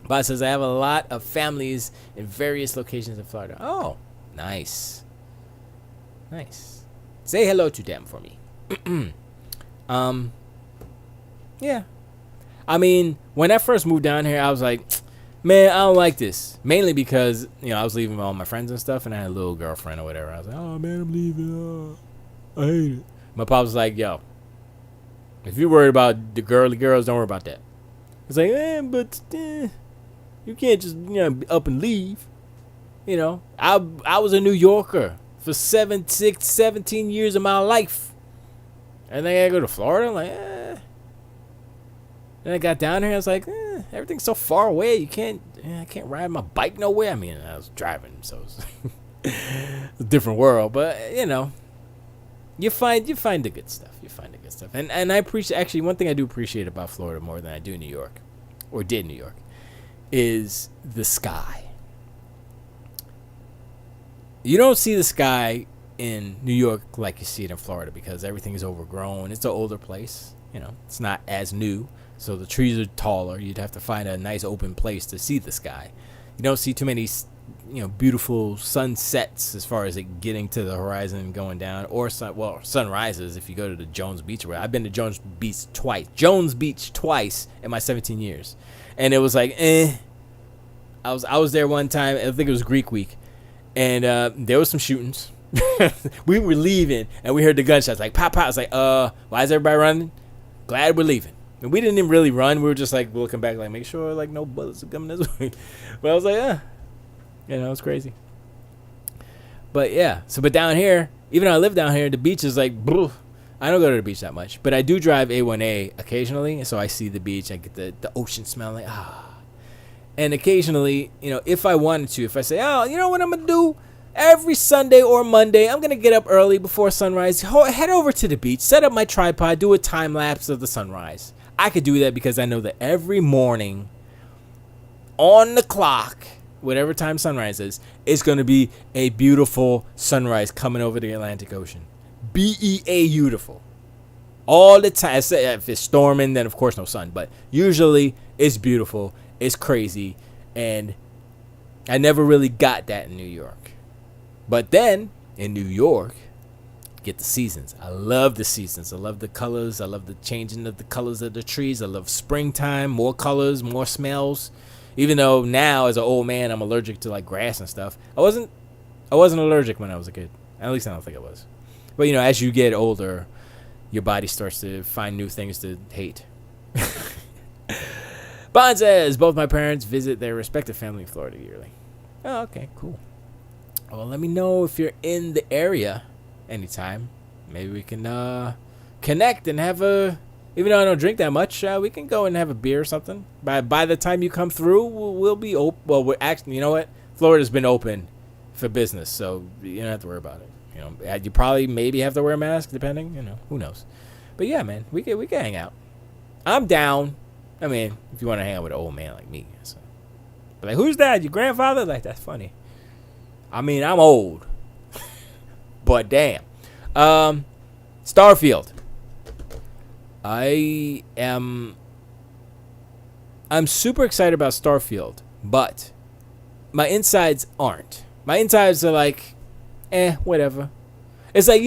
Bob says, I have a lot of families in various locations in Florida. Oh, nice. Nice. Say hello to them for me. Yeah. I mean, when I first moved down here, I was like, man, I don't like this. Mainly because, I was leaving all my friends and stuff, and I had a little girlfriend or whatever. I was like, oh, man, I'm leaving. I hate it. My pop was like, yo, if you're worried about the girly girls, don't worry about that. It's like, but you can't just, up and leave. I was a New Yorker for 17 years of my life. And then I gotta go to Florida. I'm like, Then I got down here. I was like, everything's so far away. I can't ride my bike nowhere. I mean, I was driving, so it's a different world. But you find the good stuff. And I appreciate, actually, one thing I do appreciate about Florida more than I do New York, or did New York, is the sky. You don't see the sky in New York like you see it in Florida because everything is overgrown. It's an older place. It's not as new. So the trees are taller. You'd have to find a nice open place to see the sky. You don't see too many, beautiful sunsets as far as it getting to the horizon and going down, or sunrises if you go to the Jones Beach. I've been to Jones Beach twice in my 17 years, and it was like, I was there one time. I think it was Greek week, and there was some shootings. We were leaving, and we heard the gunshots like pop pop. I was like, why is everybody running? Glad we're leaving. And we didn't even really run. We were just like looking back, like make sure like no bullets are coming this way. But I was like, it's crazy. But yeah, but down here, even though I live down here, the beach is like, I don't go to the beach that much, but I do drive A1A occasionally, so I see the beach. I get the ocean smell, like, ah. And occasionally, if I wanted to, if I say, oh, you know what I'm going to do? Every Sunday or Monday, I'm going to get up early before sunrise, head over to the beach, set up my tripod, do a time lapse of the sunrise. I could do that because I know that every morning on the clock, whatever time sunrise is, it's going to be a beautiful sunrise coming over the Atlantic Ocean. beautiful. All the time. If it's storming, then of course no sun. But usually it's beautiful. It's crazy. And I never really got that in New York. But then in New York, get the seasons. I love the seasons. I love the colors. I love the changing of the colors of the trees. I love springtime, more colors, more smells. Even though now as an old man I'm allergic to like grass and stuff. I wasn't allergic when I was a kid. At least I don't think I was. But as you get older, your body starts to find new things to hate. Bond says both my parents visit their respective family in Florida yearly. Oh, okay, cool. Well, let me know if you're in the area anytime. Maybe we can connect and have even though I don't drink that much, we can go and have a beer or something. By the time you come through, we'll be open. Well, we're actually, you know what? Florida's been open for business, so you don't have to worry about it. You probably maybe have to wear a mask, depending. Who knows? But yeah, man, we can hang out. I'm down. I mean, if you want to hang out with an old man like me. So. But like, who's that? Your grandfather? Like, that's funny. I mean, I'm old. But damn. Starfield. I'm super excited about Starfield, but my insides aren't. My insides are like, whatever. It's like,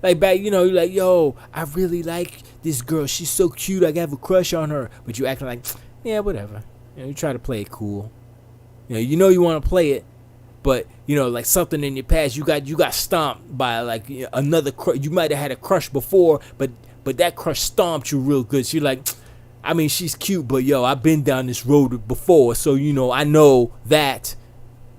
like back, you're like, yo, I really like this girl. She's so cute. I have a crush on her. But you acting like, yeah, whatever. You try to play it cool. You want to play it, but like something in your past, you got stomped by like another. You might have had a crush before, but that crush stomped you real good. So you're like, I mean, she's cute, but yo, I've been down this road before, so I know that.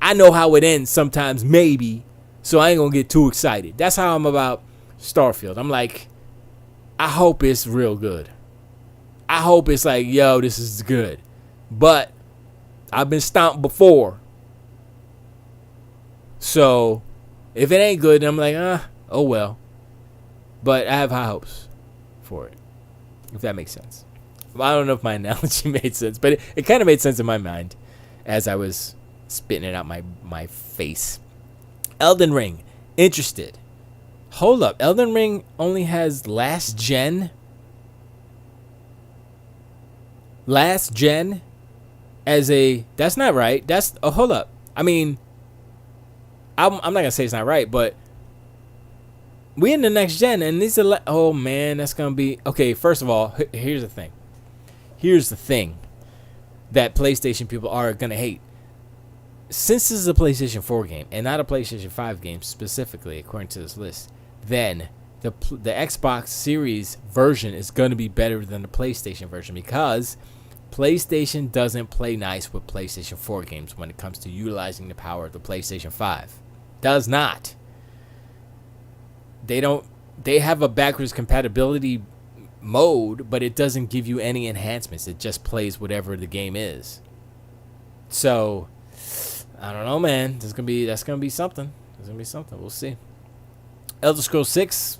I know how it ends sometimes, maybe. So I ain't gonna get too excited. That's how I'm about Starfield. I'm like, I hope it's real good. I hope it's like, yo, this is good. But I've been stomped before. So if it ain't good, then I'm like, oh well. But I have high hopes for it, if that makes sense. I don't know if my analogy made sense, but it kind of made sense in my mind as I was spitting it out my face. Elden Ring, interested. Hold up, Elden Ring only has last gen as a. That's not right. Hold up. I mean, I'm not gonna say it's not right, but we in the next gen, and these are oh man, that's gonna be okay. First of all, here's the thing that PlayStation people are gonna hate. Since this is a PlayStation 4 game and not a PlayStation 5 game specifically, according to this list, then the Xbox Series version is going to be better than the PlayStation version because PlayStation doesn't play nice with PlayStation 4 games when it comes to utilizing the power of the PlayStation 5. Does not. They have a backwards compatibility mode, but it doesn't give you any enhancements. It just plays whatever the game is. So I don't know, man. That's gonna be something. There's gonna be something. We'll see. Elder Scrolls 6.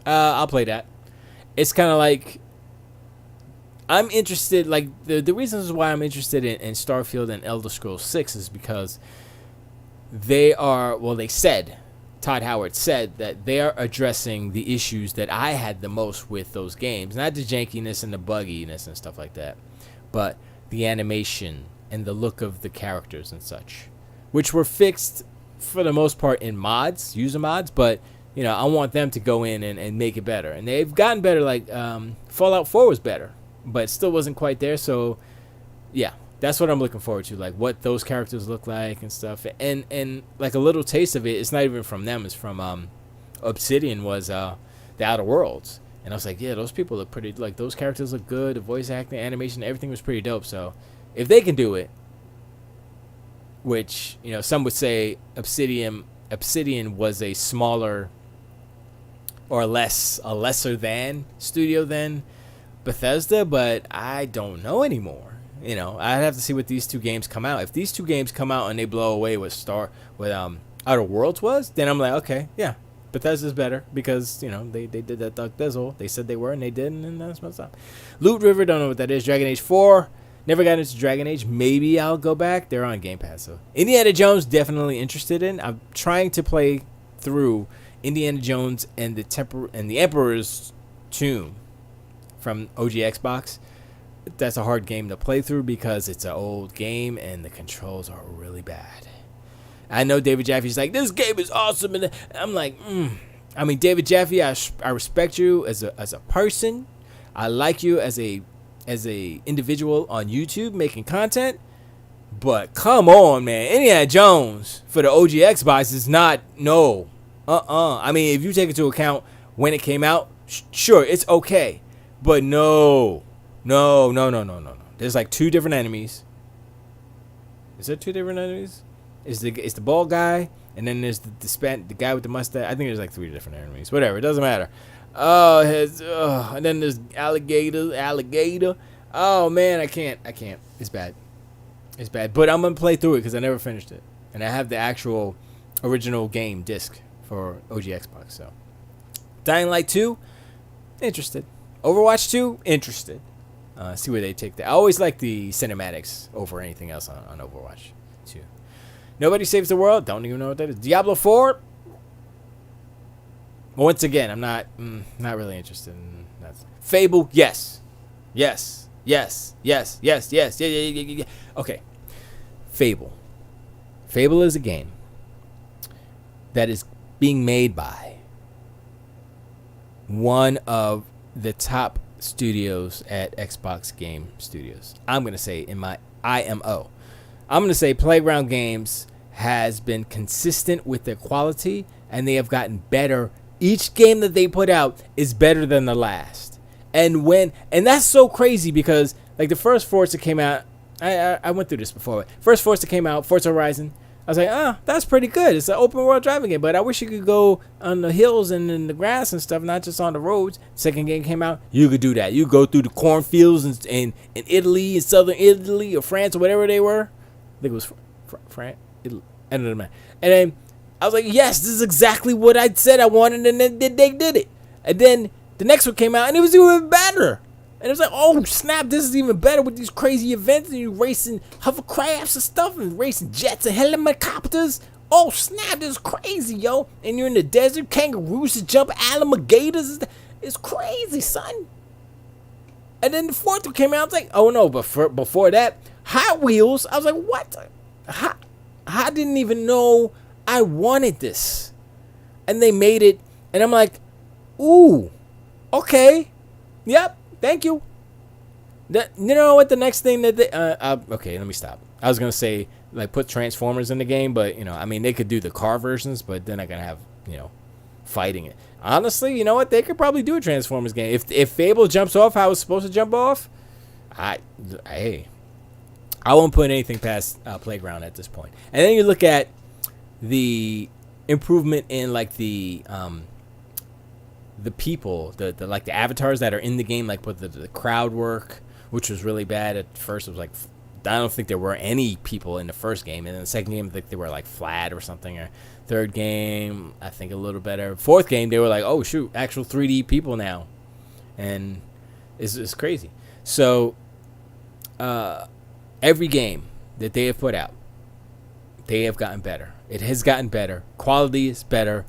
I'll play that. It's kind of like I'm interested. Like the reasons why I'm interested in Starfield and Elder Scrolls 6 is because they are. Well, Todd Howard said that they are addressing the issues that I had the most with those games. Not the jankiness and the bugginess and stuff like that, but the animation and the look of the characters and such, which were fixed for the most part in user mods, but I want them to go in and make it better. And they've gotten better, like Fallout 4 was better, but it still wasn't quite there. So yeah, that's what I'm looking forward to, like what those characters look like and stuff. And like a little taste of it, it's not even from them, it's from Obsidian, was the Outer Worlds. And I was like, yeah, those people look pretty, like those characters look good, the voice acting, animation, everything was pretty dope. So if they can do it, which some would say Obsidian was a smaller or a lesser than studio than Bethesda, but I don't know anymore. You know, I'd have to see what these two games come out. If these two games come out and they blow away what Outer Worlds was, then I'm like, okay, yeah, Bethesda's better because, you know, they did that Duck Dizzle. They said they were and they didn't, and that's what's up. Loot River, don't know what that is. Dragon Age 4, never got into Dragon Age. Maybe I'll go back. They're on Game Pass, so. Indiana Jones, definitely interested in. I'm trying to play through Indiana Jones and the Emperor's Tomb from OG Xbox. That's a hard game to play through because it's an old game and the controls are really bad. I know David Jaffe's like, this game is awesome, and I'm like, I mean, David Jaffe, I respect you as a person. I like you as a individual on YouTube making content, but come on, man, Indiana Jones for the OG Xbox is not no. I mean, if you take into account when it came out, sure, it's okay, but no. There's like two different enemies. Is there two different enemies? It's the bald guy, and then there's the guy with the mustache. I think there's like three different enemies. Whatever, it doesn't matter. And then there's alligator. Oh man, I can't. It's bad. But I'm gonna play through it because I never finished it, and I have the actual original game disc for OG Xbox. So, Dying Light 2, interested. Overwatch 2, interested. See where they take that. I always like the cinematics over anything else on Overwatch 2. Nobody Saves the World. Don't even know what that is. Diablo 4. Once again, I'm not really interested in that. Fable. Yes. Okay. Fable. Fable is a game that is being made by one of the top studios at Xbox Game Studios. I'm going to say in my IMO. I'm going to say Playground Games has been consistent with their quality, and they have gotten better. Each game that they put out is better than the last. And that's so crazy because like the first Forza came out, I went through this before. First Forza came out, Forza Horizon. I was like, that's pretty good. It's an open world driving game, but I wish you could go on the hills and in the grass and stuff, not just on the roads. Second game came out, you could do that. You go through the cornfields in Italy, in southern Italy or France or whatever they were. I think it was France, Italy, and then I was like, yes, this is exactly what I said I wanted, and then they did it. And then the next one came out, and it was even better. And it was like, oh, snap, this is even better with these crazy events, and you racing hovercrafts and stuff, and racing jets and helicopters. Oh, snap, this is crazy, yo. And you're in the desert, kangaroos to jump alligators. It's crazy, son. And then the fourth one came out, I was like, oh, no, but before that, Hot Wheels, I was like, what? I didn't even know I wanted this. And they made it, and I'm like, ooh, okay, yep. Thank you. You know what? The next thing that they okay, let me stop. I was gonna say like put Transformers in the game, but you know, I mean they could do the car versions, but they're not gonna have fighting it. Honestly, you know what? They could probably do a Transformers game if Fable jumps off how it's supposed to jump off. I won't put anything past Playground at this point. And then you look at the improvement in like the people, the like the avatars that are in the game, like with the crowd work, which was really bad at first. It was like I don't think there were any people in the first game, and then the second game I think they were like flat or something. Or third game I think a little better. Fourth game they were like, oh shoot, actual 3D people now, and it's crazy. So every game that they have put out, they have gotten better. It has gotten better. Quality is better.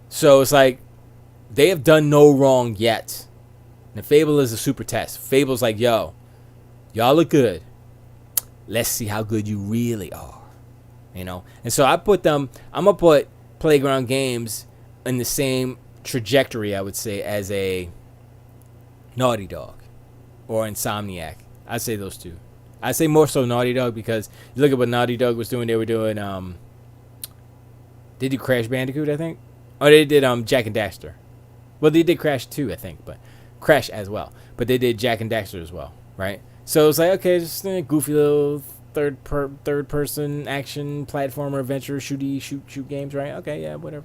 So it's like they have done no wrong yet. And Fable is a super test. Fable's like, yo, y'all look good. Let's see how good you really are. And so I'm gonna put Playground Games in the same trajectory, I would say, as a Naughty Dog or Insomniac. I'd say those two. I'd say more so Naughty Dog because you look at what Naughty Dog was doing. They were doing they did Crash Bandicoot, I think. Oh, they did Jack and Daxter. Well, they did Crash 2, I think, but Crash as well. But they did Jack and Daxter as well, right? So it's like, okay, just a goofy little third person action platformer adventure shoot games, right? Okay, yeah, whatever.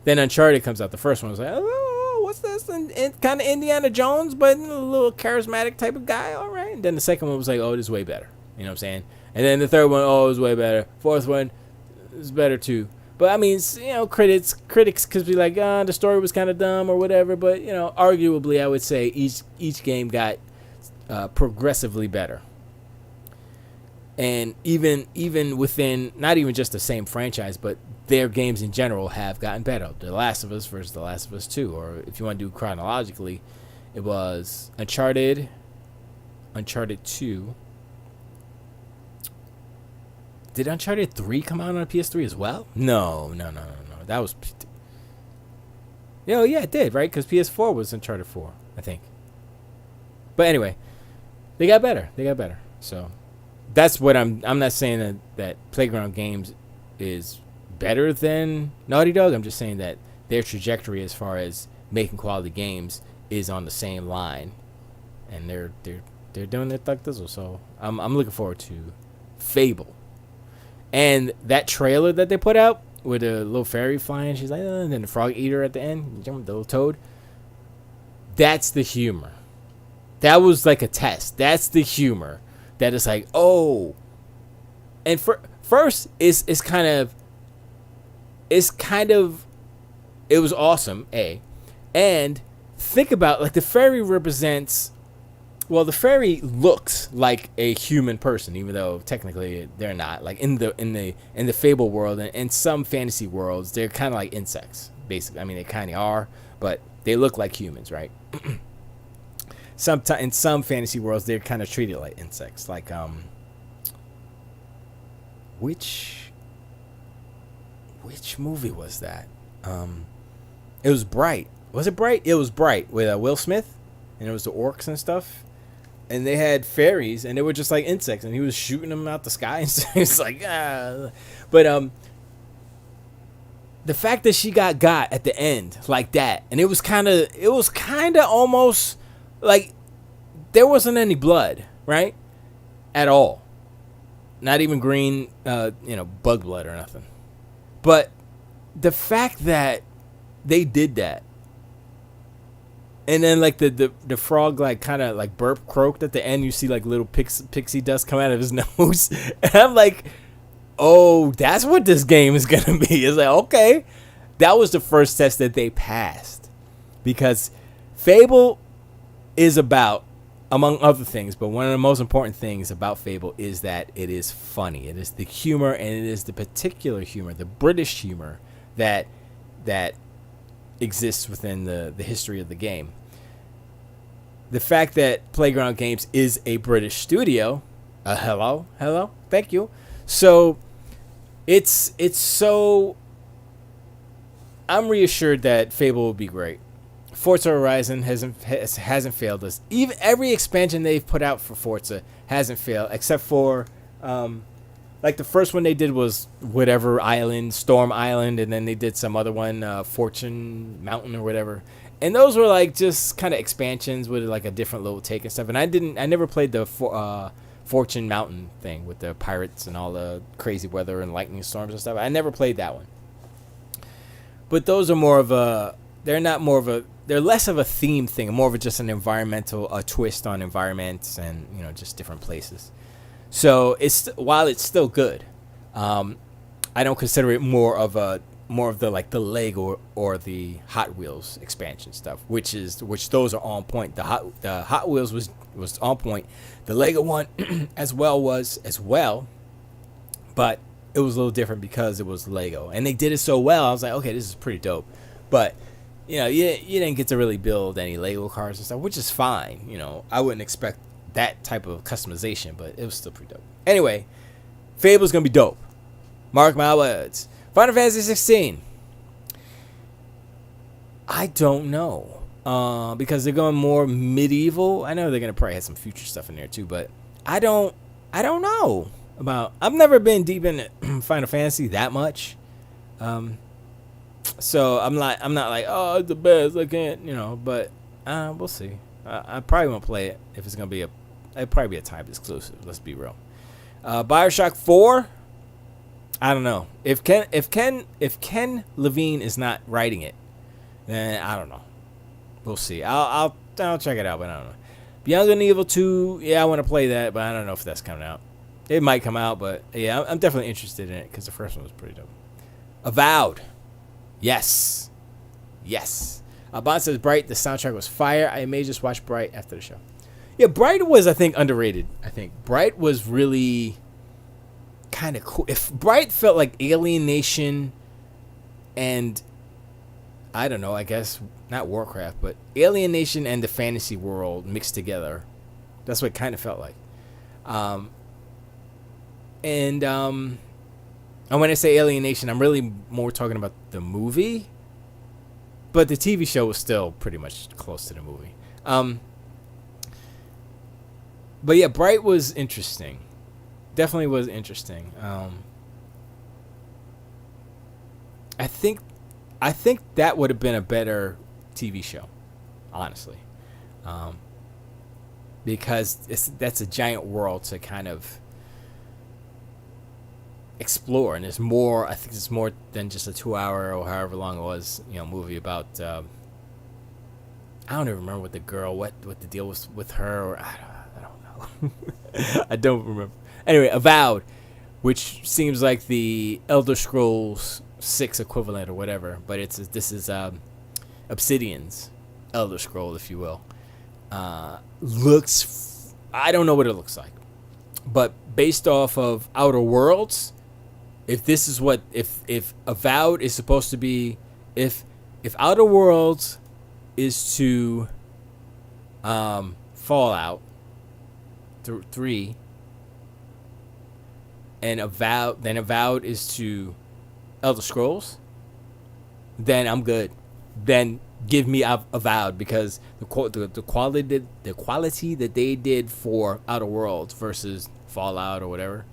Then Uncharted comes out. The first one was like, oh, what's this? And kind of Indiana Jones, but a little charismatic type of guy. All right. And then the second one was like, oh, this is way better. You know what I'm saying? And then the third one, oh, it was way better. Fourth one is better too. But I mean, you know, critics could be like, the story was kind of dumb or whatever. But you know, arguably, I would say each game got progressively better. And even within not even just the same franchise, but their games in general have gotten better. The Last of Us versus The Last of Us 2, or if you want to do chronologically, it was Uncharted 2. Did Uncharted 3 come out on PS3 as well? No. That was... yeah, it did, right? Because PS4 was Uncharted 4, I think. But anyway, they got better. So that's what I'm not saying that Playground Games is better than Naughty Dog. I'm just saying that their trajectory as far as making quality games is on the same line, and they're doing their thug thizzle. So I'm looking forward to Fable, and that trailer that they put out with a little fairy flying. She's like, and then the frog eater at the end, the little toad. That's the humor. That was like a test. That's the humor. That is like, oh, and first it's kind of. It was awesome, and think about, like, the fairy represents, well, the fairy looks like a human person, even though technically they're not. Like in the Fable world and in some fantasy worlds, they're kind of like insects, basically. I mean, they kind of are, but they look like humans, right? In some fantasy worlds, they're kind of treated like insects, like which movie was that? It was Bright. Was it Bright? It was Bright with Will Smith, and it was the orcs and stuff, and they had fairies, and they were just like insects, and he was shooting them out the sky, and so it's like, But the fact that she got at the end like that, and it was kind of almost like there wasn't any blood, right? At all. Not even green, bug blood or nothing. But the fact that they did that, and then like the frog like kind of like burp croaked at the end, you see like little pixie dust come out of his nose, and I'm like, oh, that's what this game is gonna be. It's like, okay, that was the first test that they passed, because Fable is about, among other things, but one of the most important things about Fable is that it is funny. It is the humor, and it is the particular humor, the British humor that exists within the history of the game. The fact that Playground Games is a British studio, hello, thank you. So it's so, I'm reassured that Fable will be great. Forza Horizon hasn't failed us. Even every expansion they've put out for Forza hasn't failed, except for like the first one they did was whatever island, Storm Island, and then they did some other one, Fortune Mountain or whatever. And those were like just kind of expansions with like a different little take and stuff. And I never played the Fortune Mountain thing with the pirates and all the crazy weather and lightning storms and stuff. I never played that one. But those are more of a, they're less of a theme thing, more of just an environmental, a twist on environments and, just different places. So while it's still good, I don't consider it more of the like the Lego or the Hot Wheels expansion stuff, which those are on point. The Hot Wheels was on point. The Lego one as well, but it was a little different because it was Lego, and they did it so well. I was like, okay, this is pretty dope. But you didn't get to really build any Lego cars and stuff, which is fine. I wouldn't expect that type of customization, but it was still pretty dope. Anyway, Fable's gonna be dope. Mark my words. Final Fantasy 16. I don't know, because they're going more medieval. I know they're gonna probably have some future stuff in there too, but I don't know about. I've never been deep into Final Fantasy that much, so I'm not like, oh, it's the best. I can't, but we'll see. I probably won't play it if it's gonna be it'd probably be a timed exclusive. Let's be real. BioShock 4. I don't know if Ken Levine is not writing it, then I don't know. We'll see. I'll check it out, but I don't know. Beyond Good and Evil 2, yeah, I want to play that, but I don't know if that's coming out. It might come out, but yeah, I'm definitely interested in it because the first one was pretty dope. Avowed, yes, yes. Bond says Bright. The soundtrack was fire. I may just watch Bright after the show. Yeah, Bright was, I think, underrated. I think Bright was really kind of cool. If Bright felt like Alien Nation and I don't know, I guess not Warcraft, but Alien Nation and the fantasy world mixed together. That's what it kind of felt like. And when I say Alien Nation, I'm really more talking about the movie. But the TV show was still pretty much close to the movie. But yeah, Bright was interesting. Definitely was interesting. I think that would have been a better TV show, honestly, because that's a giant world to kind of explore, and there's more. I think it's more than just a 2-hour or however long it was, movie about. I don't even remember what the deal was with her, or I don't know. I don't remember. Anyway, Avowed, which seems like the Elder Scrolls 6 equivalent or whatever, but this is Obsidian's Elder Scroll, if you will. Looks, I don't know what it looks like, but based off of Outer Worlds, if this is what if Avowed is supposed to be, if Outer Worlds is to Fallout 3, and Avowed is to Elder Scrolls, then I'm good. Then give me Avowed, because the quality that they did for Outer Worlds versus Fallout or whatever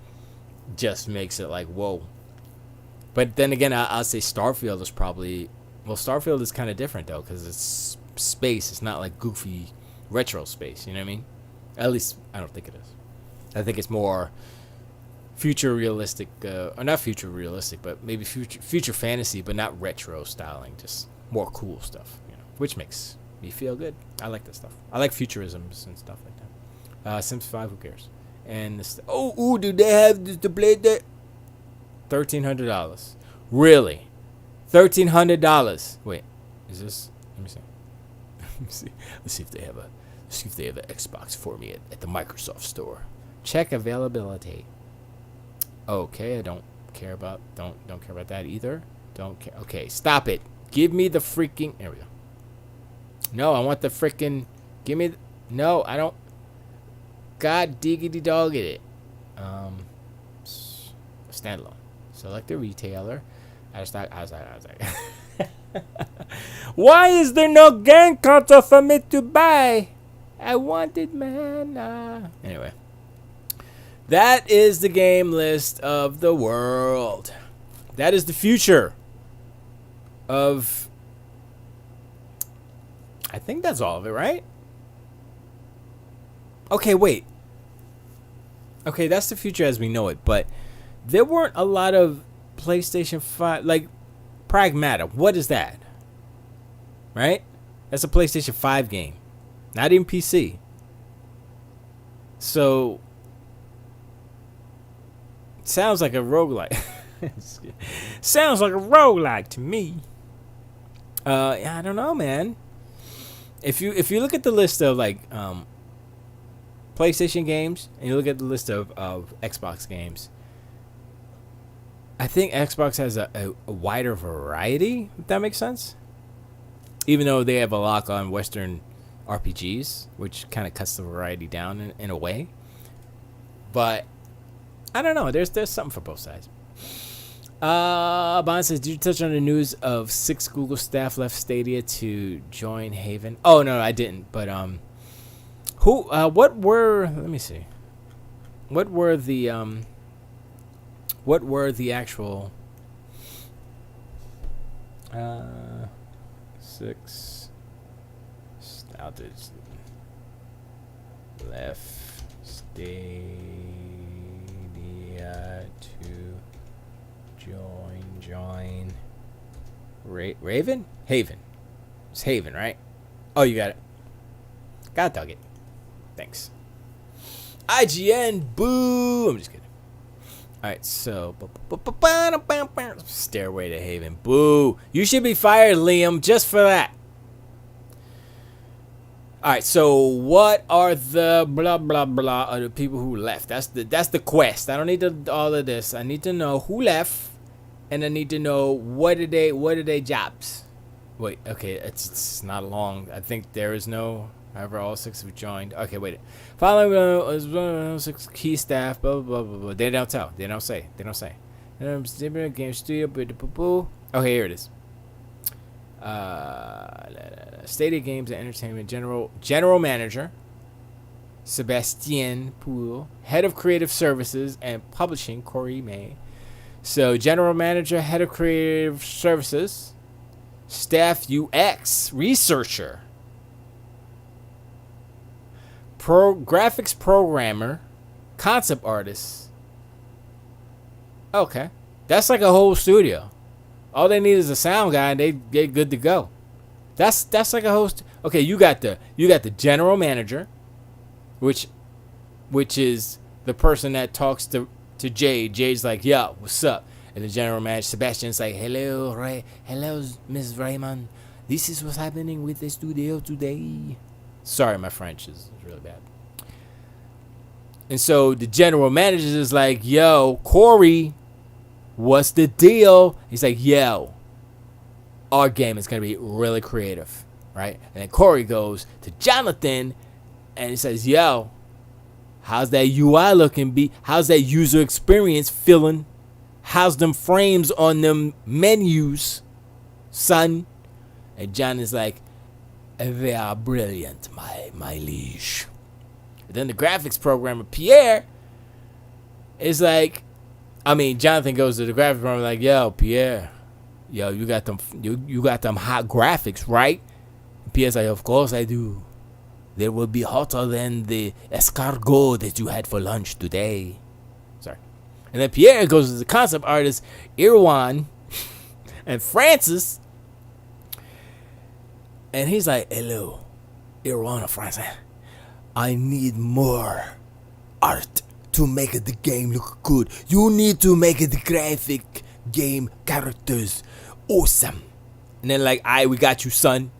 just makes it like whoa. But then again, I'll say Starfield is probably, well, Starfield is kind of different though, because it's space. It's not like goofy retro space. You know what I mean? At least I don't think it is. I think it's more future realistic, or not future realistic, but maybe future fantasy, but not retro styling, just more cool stuff, which makes me feel good. I like that stuff. I like futurisms and stuff like that. Sims 5, who cares? And this, do they have the blade that? $1,300. Really? $1,300. Wait, is this? Let me see. Let's see if they have an Xbox for me at the Microsoft Store. Check availability. Okay, I don't care about that either. Don't care. Okay, stop it. Give me the freaking. There we go. No, I want the freaking. Give me. No, I don't. God diggity dog it. Standalone. Select the retailer. I was like. Why is there no game console for me to buy? I wanted man. Anyway. That is the game list of the world. That is the future of. I think that's all of it, right? Okay, wait. Okay, that's the future as we know it, but there weren't a lot of PlayStation 5, like Pragmata. What is that? Right? That's a PlayStation 5 game. Not even PC. So, sounds like a roguelike. Sounds like a roguelike to me. I don't know, man. If you look at the list of like PlayStation games and you look at the list of Xbox games, I think Xbox has a wider variety, if that makes sense. Even though they have a lock on Western RPGs, which kind of cuts the variety down in a way. But I don't know. There's something for both sides. Bond says, did you touch on the news of 6 Google staff left Stadia to join Haven? Oh, no, I didn't. But, let me see. What were the actual, 6 outage left Stadia to join. Raven? Haven. It's Haven, right? Oh, you got it. God dug it. Thanks. IGN, boo. I'm just kidding. Alright, so. Stairway to Haven, boo. You should be fired, Liam, just for that. Alright, so what are the blah blah blah of the people who left? That's the quest. I don't need all of this. I need to know who left, and I need to know what are they jobs. Wait, okay, it's not long. I think there is no. However, all 6 have joined. Okay, wait. Following 6 key staff. Blah blah blah blah. They don't tell. They don't say. Game studio. Okay, here it is. Stadia Games and Entertainment General Manager Sebastien Poole, Head of Creative Services and Publishing Corey May. So General Manager, Head of Creative Services, Staff UX Researcher, Graphics Programmer, Concept Artist. Okay, that's like a whole studio. All they need is a sound guy, and they get good to go. That's like a host. Okay, you got the general manager, which is the person that talks to Jade. Jade's like, "Yo, what's up?" And the general manager Sebastian's like, "Hello, Miss Raymond. This is what's happening with the studio today." Sorry, my French is really bad. And so the general manager is like, "Yo, Corey, what's the deal?" He's like, "Yo, our game is going to be really creative," right? And then Corey goes to Jonathan and he says, "Yo, how's that UI looking? How's that user experience feeling? How's them frames on them menus, son?" And John is like, "They are brilliant, my liege." And then the graphics programmer, Pierre, is like, Jonathan goes to the graphics programmer like, "Yo, Pierre, yo, you got them hot graphics, right?" And Pierre's like, "Of course I do. They will be hotter than the escargot that you had for lunch today." Sorry. And then Pierre goes to the concept artist, Irwan and Francis. And he's like, "Hello, Irwan and Francis. I need more art to make the game look good. You need to make the graphic game characters awesome." And then like, "We got you, son."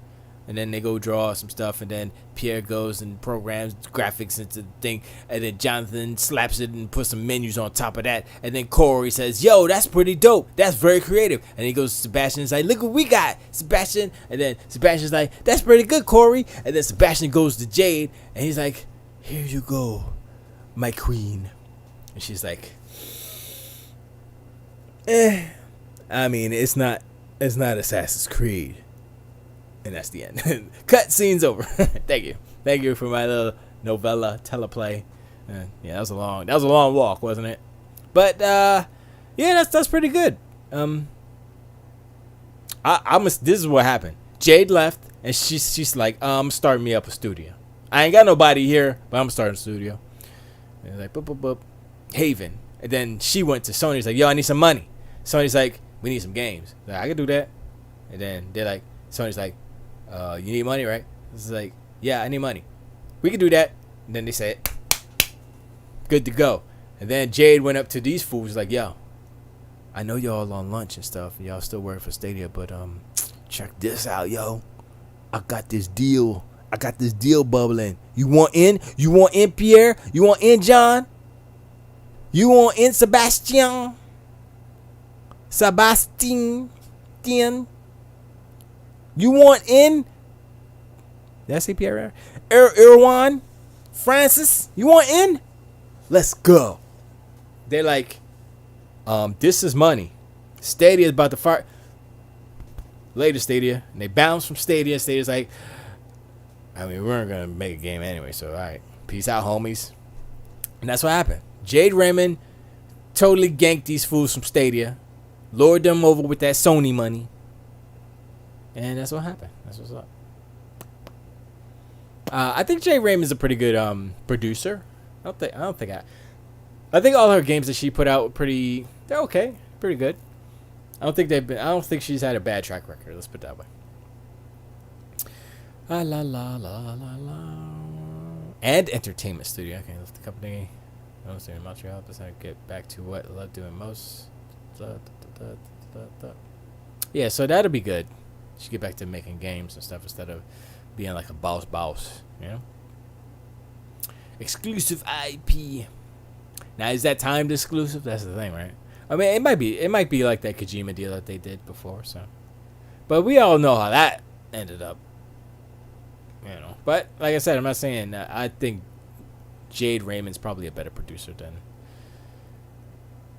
And then they go draw some stuff, and then Pierre goes and programs graphics into the thing, and then Jonathan slaps it and puts some menus on top of that, and then Corey says, "Yo, that's pretty dope. That's very creative." And he goes to Sebastian and is like, "Look what we got, Sebastian." And then Sebastian's like, "That's pretty good, Corey." And then Sebastian goes to Jade, and he's like, "Here you go, my queen." And she's like, it's not Assassin's Creed. And that's the end. Cut, scene's over. Thank you for my little novella teleplay. Yeah, that was a long walk, wasn't it? But yeah, that's pretty good. This is what happened. Jade left, and she's like, starting me up a studio. I ain't got nobody here, but I'm starting a studio. And like, boop boop boop, Haven. And then she went to Sony's like, "Yo, I need some money." Sony's like, "We need some games." Like, "I can do that." And then they're like, Sony's like, "You need money, right?" It's like, "Yeah, I need money. We can do that." And then they said, "Good to go." And then Jade went up to these fools like, "Yo, I know y'all on lunch and stuff, and y'all still working for Stadia, but check this out, yo. I got this deal bubbling. You want in? You want in, Pierre? You want in, John? You want in, Sebastian? You want in?" Did I say Pierre? Irwan? Francis? You want in? Let's go. They're like, this is money. Stadia is about to fire. Later, Stadia. And they bounce from Stadia. Stadia's like, we weren't going to make a game anyway, so all right. Peace out, homies. And that's what happened. Jade Raymond totally ganked these fools from Stadia. Lured them over with that Sony money. And that's what happened. That's what's up. I think Jade Raymond's a pretty good producer. I think all her games that she put out were they're okay. Pretty good. I don't think she's had a bad track record. Let's put it that way. La la la la la. And entertainment studio. Okay, that's the company. I was in Montreal. Decided to get back to what I love doing most. Yeah, so that'll be good. She get back to making games and stuff instead of being like a boss. You know. Exclusive IP. Now, is that timed exclusive? That's the thing, right? I mean, it might be like that Kojima deal that they did before. So, but we all know how that ended up. You know, but like I said, I'm not saying I think Jade Raymond's probably a better producer than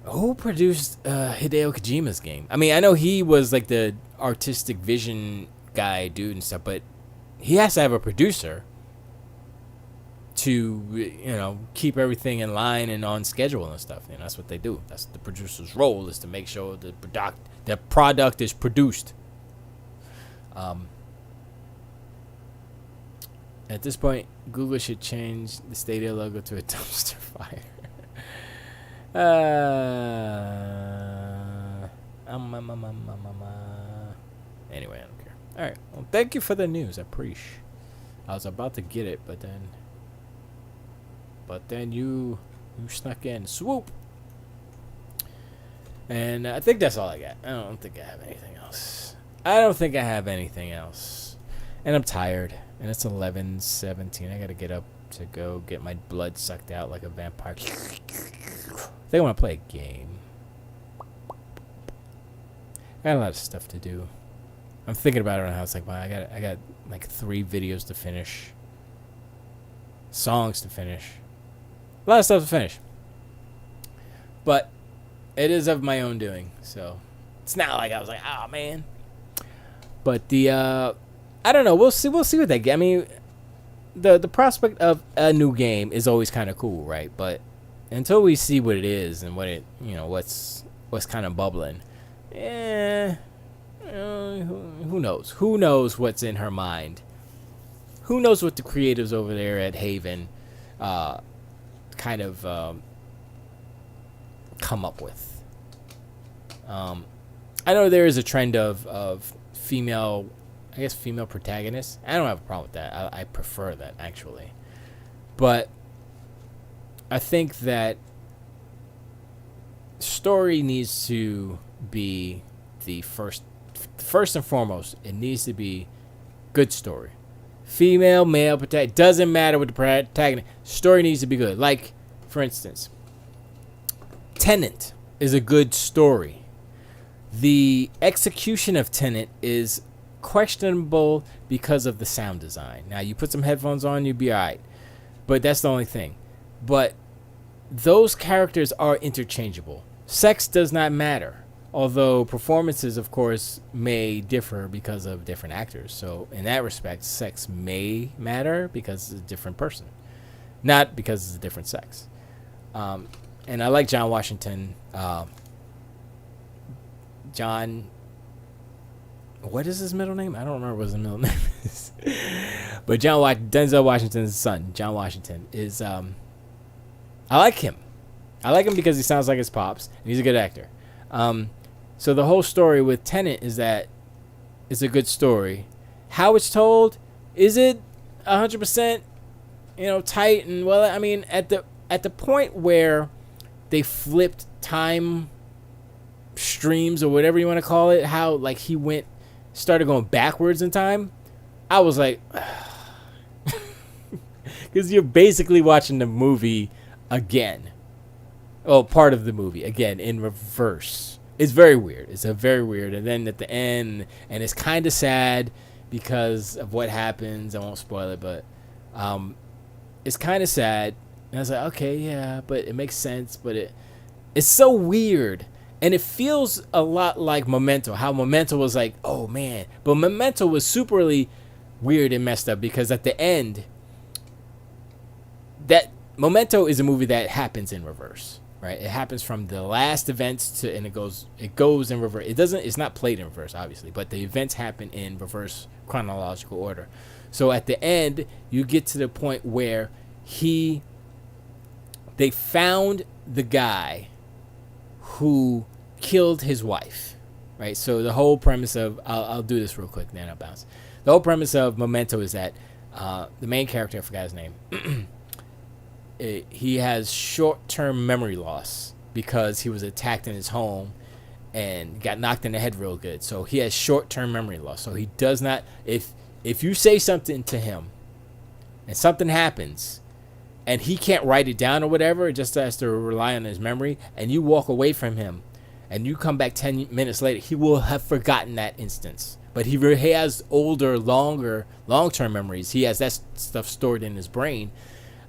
who produced Hideo Kojima's game. I mean, I know he was like the artistic vision guy, dude, and stuff, but he has to have a producer to keep everything in line and on schedule and stuff. You know, that's what they do. That's the producer's role, is to make sure the product is produced. At this point, Google should change the Stadia logo to a dumpster fire. Anyway, I don't care. All right. Well, thank you for the news. I appreciate. I was about to get it, but then you snuck in. Swoop. And I think that's all I got. I don't think I have anything else. And I'm tired. And it's 11:17. I gotta get up to go get my blood sucked out like a vampire. I think I want to play a game. I got a lot of stuff to do. I'm thinking about it right now. It's like, I got like 3 videos to finish, songs to finish, a lot of stuff to finish. But it is of my own doing, so it's not like I was like, oh man. But I don't know. We'll see what they get. I mean, the prospect of a new game is always kind of cool, right? But until we see what it is and what it, what's kind of bubbling, who knows? Who knows what's in her mind? Who knows what the creatives over there at Haven, kind of come up with? I know there is a trend of female protagonists. I don't have a problem with that. I prefer that, actually. But I think that story needs to be the first and foremost. It needs to be good story. Female, male, protagonist. Doesn't matter what the protagonist. Story needs to be good. Like, for instance, Tenet is a good story. The execution of Tenet is questionable because of the sound design. Now, you put some headphones on, you'll be alright. But that's the only thing. But those characters are interchangeable. Sex does not matter. Although performances, of course, may differ because of different actors. So, in that respect, sex may matter because it's a different person. Not because it's a different sex. And I like John Washington. John... What is his middle name? I don't remember what his middle name is. But Denzel Washington's son, John Washington, is... I like him. I like him because he sounds like his pops. And he's a good actor. So the whole story with Tenet is that it's a good story. How it's told, is it 100%, tight? And, well, I mean, at the point where they flipped time streams or whatever you want to call it, how, like, he started going backwards in time, I was like, because you're basically watching the movie again. Oh, part of the movie again in reverse. It's very weird. It's very weird. And then at the end, and it's kind of sad because of what happens. I won't spoil it, but it's kind of sad. And I was like, okay, yeah, but it makes sense. But it's so weird. And it feels a lot like Memento. How Memento was like, oh, man. But Memento was superly weird and messed up because at the end, that Memento is a movie that happens in reverse. Right, it happens from the last events and it goes in reverse. It's not played in reverse, obviously, but the events happen in reverse chronological order. So at the end, you get to the point where they found the guy who killed his wife, right? So the whole premise of I'll do this real quick, then I'll bounce. The whole premise of Memento is that the main character, I forgot his name, he has short-term memory loss because he was attacked in his home and got knocked in the head real good. So he has short-term memory loss. So he does not, if you say something to him and something happens and he can't write it down or whatever, just has to rely on his memory, and you walk away from him and you come back 10 minutes later, he will have forgotten that instance. But he has older, long-term memories. He has that stuff stored in his brain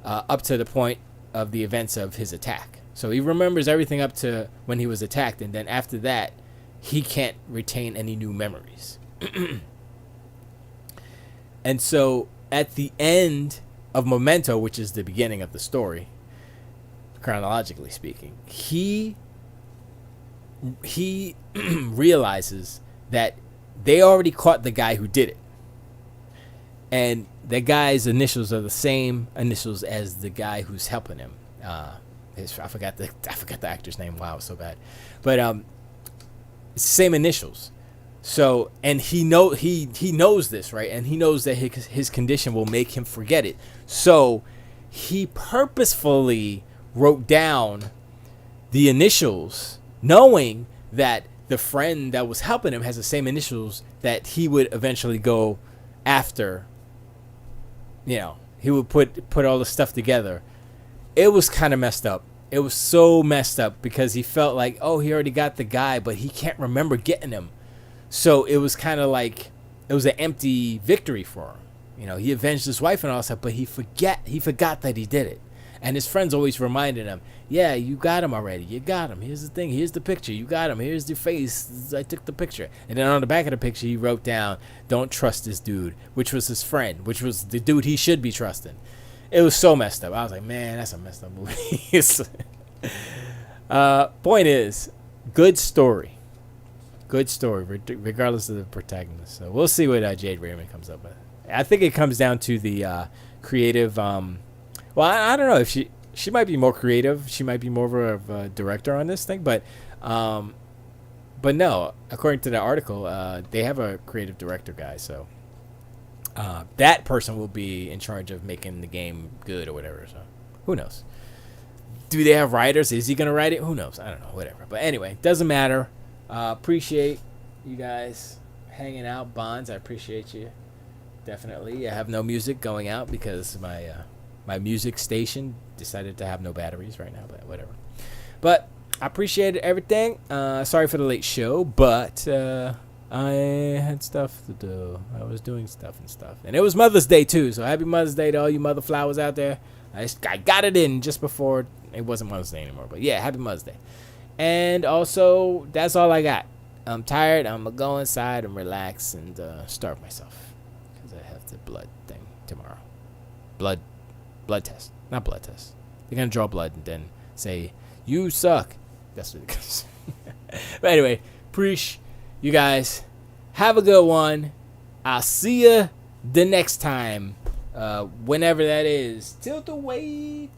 up to the point of the events of his attack. So he remembers everything up to when he was attacked, and then after that, he can't retain any new memories. And so at the end of Memento, which is the beginning of the story, chronologically speaking, he realizes that they already caught the guy who did it. And the guy's initials are the same initials as the guy who's helping him. I forgot the actor's name. Wow, so bad. But it's the same initials. So, and he knows this, right? And he knows that his condition will make him forget it. So he purposefully wrote down the initials, knowing that the friend that was helping him has the same initials that he would eventually go after. You know, he would put all the stuff together. It was kind of messed up. It was so messed up because he felt like, oh, he already got the guy, but he can't remember getting him. So it was kind of like it was an empty victory for him. You know, he avenged his wife and all that stuff, but he forgot that he did it. And his friends always reminded him, yeah, you got him already. You got him. Here's the thing. Here's the picture. You got him. Here's the face. I took the picture. And then on the back of the picture, he wrote down, don't trust this dude, which was his friend, which was the dude he should be trusting. It was so messed up. I was like, man, that's a messed up movie. Point is, good story. Good story, regardless of the protagonist. So we'll see what Jade Raymond comes up with. I think it comes down to the creative... well, I don't know if she might be more creative. She might be more of a director on this thing, but no. According to the article, they have a creative director guy, so that person will be in charge of making the game good or whatever. So who knows? Do they have writers? Is he gonna write it? Who knows? I don't know. Whatever. But anyway, doesn't matter. Appreciate you guys hanging out, Bonds. I appreciate you. Definitely. I have no music going out because my music station decided to have no batteries right now, but whatever. But I appreciated everything. Sorry for the late show, but I had stuff to do. I was doing stuff. And it was Mother's Day, too, so happy Mother's Day to all you mother flowers out there. I got it in just before it wasn't Mother's Day anymore, but yeah, happy Mother's Day. And also, that's all I got. I'm tired. I'm going to go inside and relax and starve myself because I have the blood thing tomorrow. Blood test. Not blood test. They're going to draw blood and then say, you suck. That's what it goes. But anyway, preach you guys. Have a good one. I'll see you the next time. Whenever that is. Tilt the weight.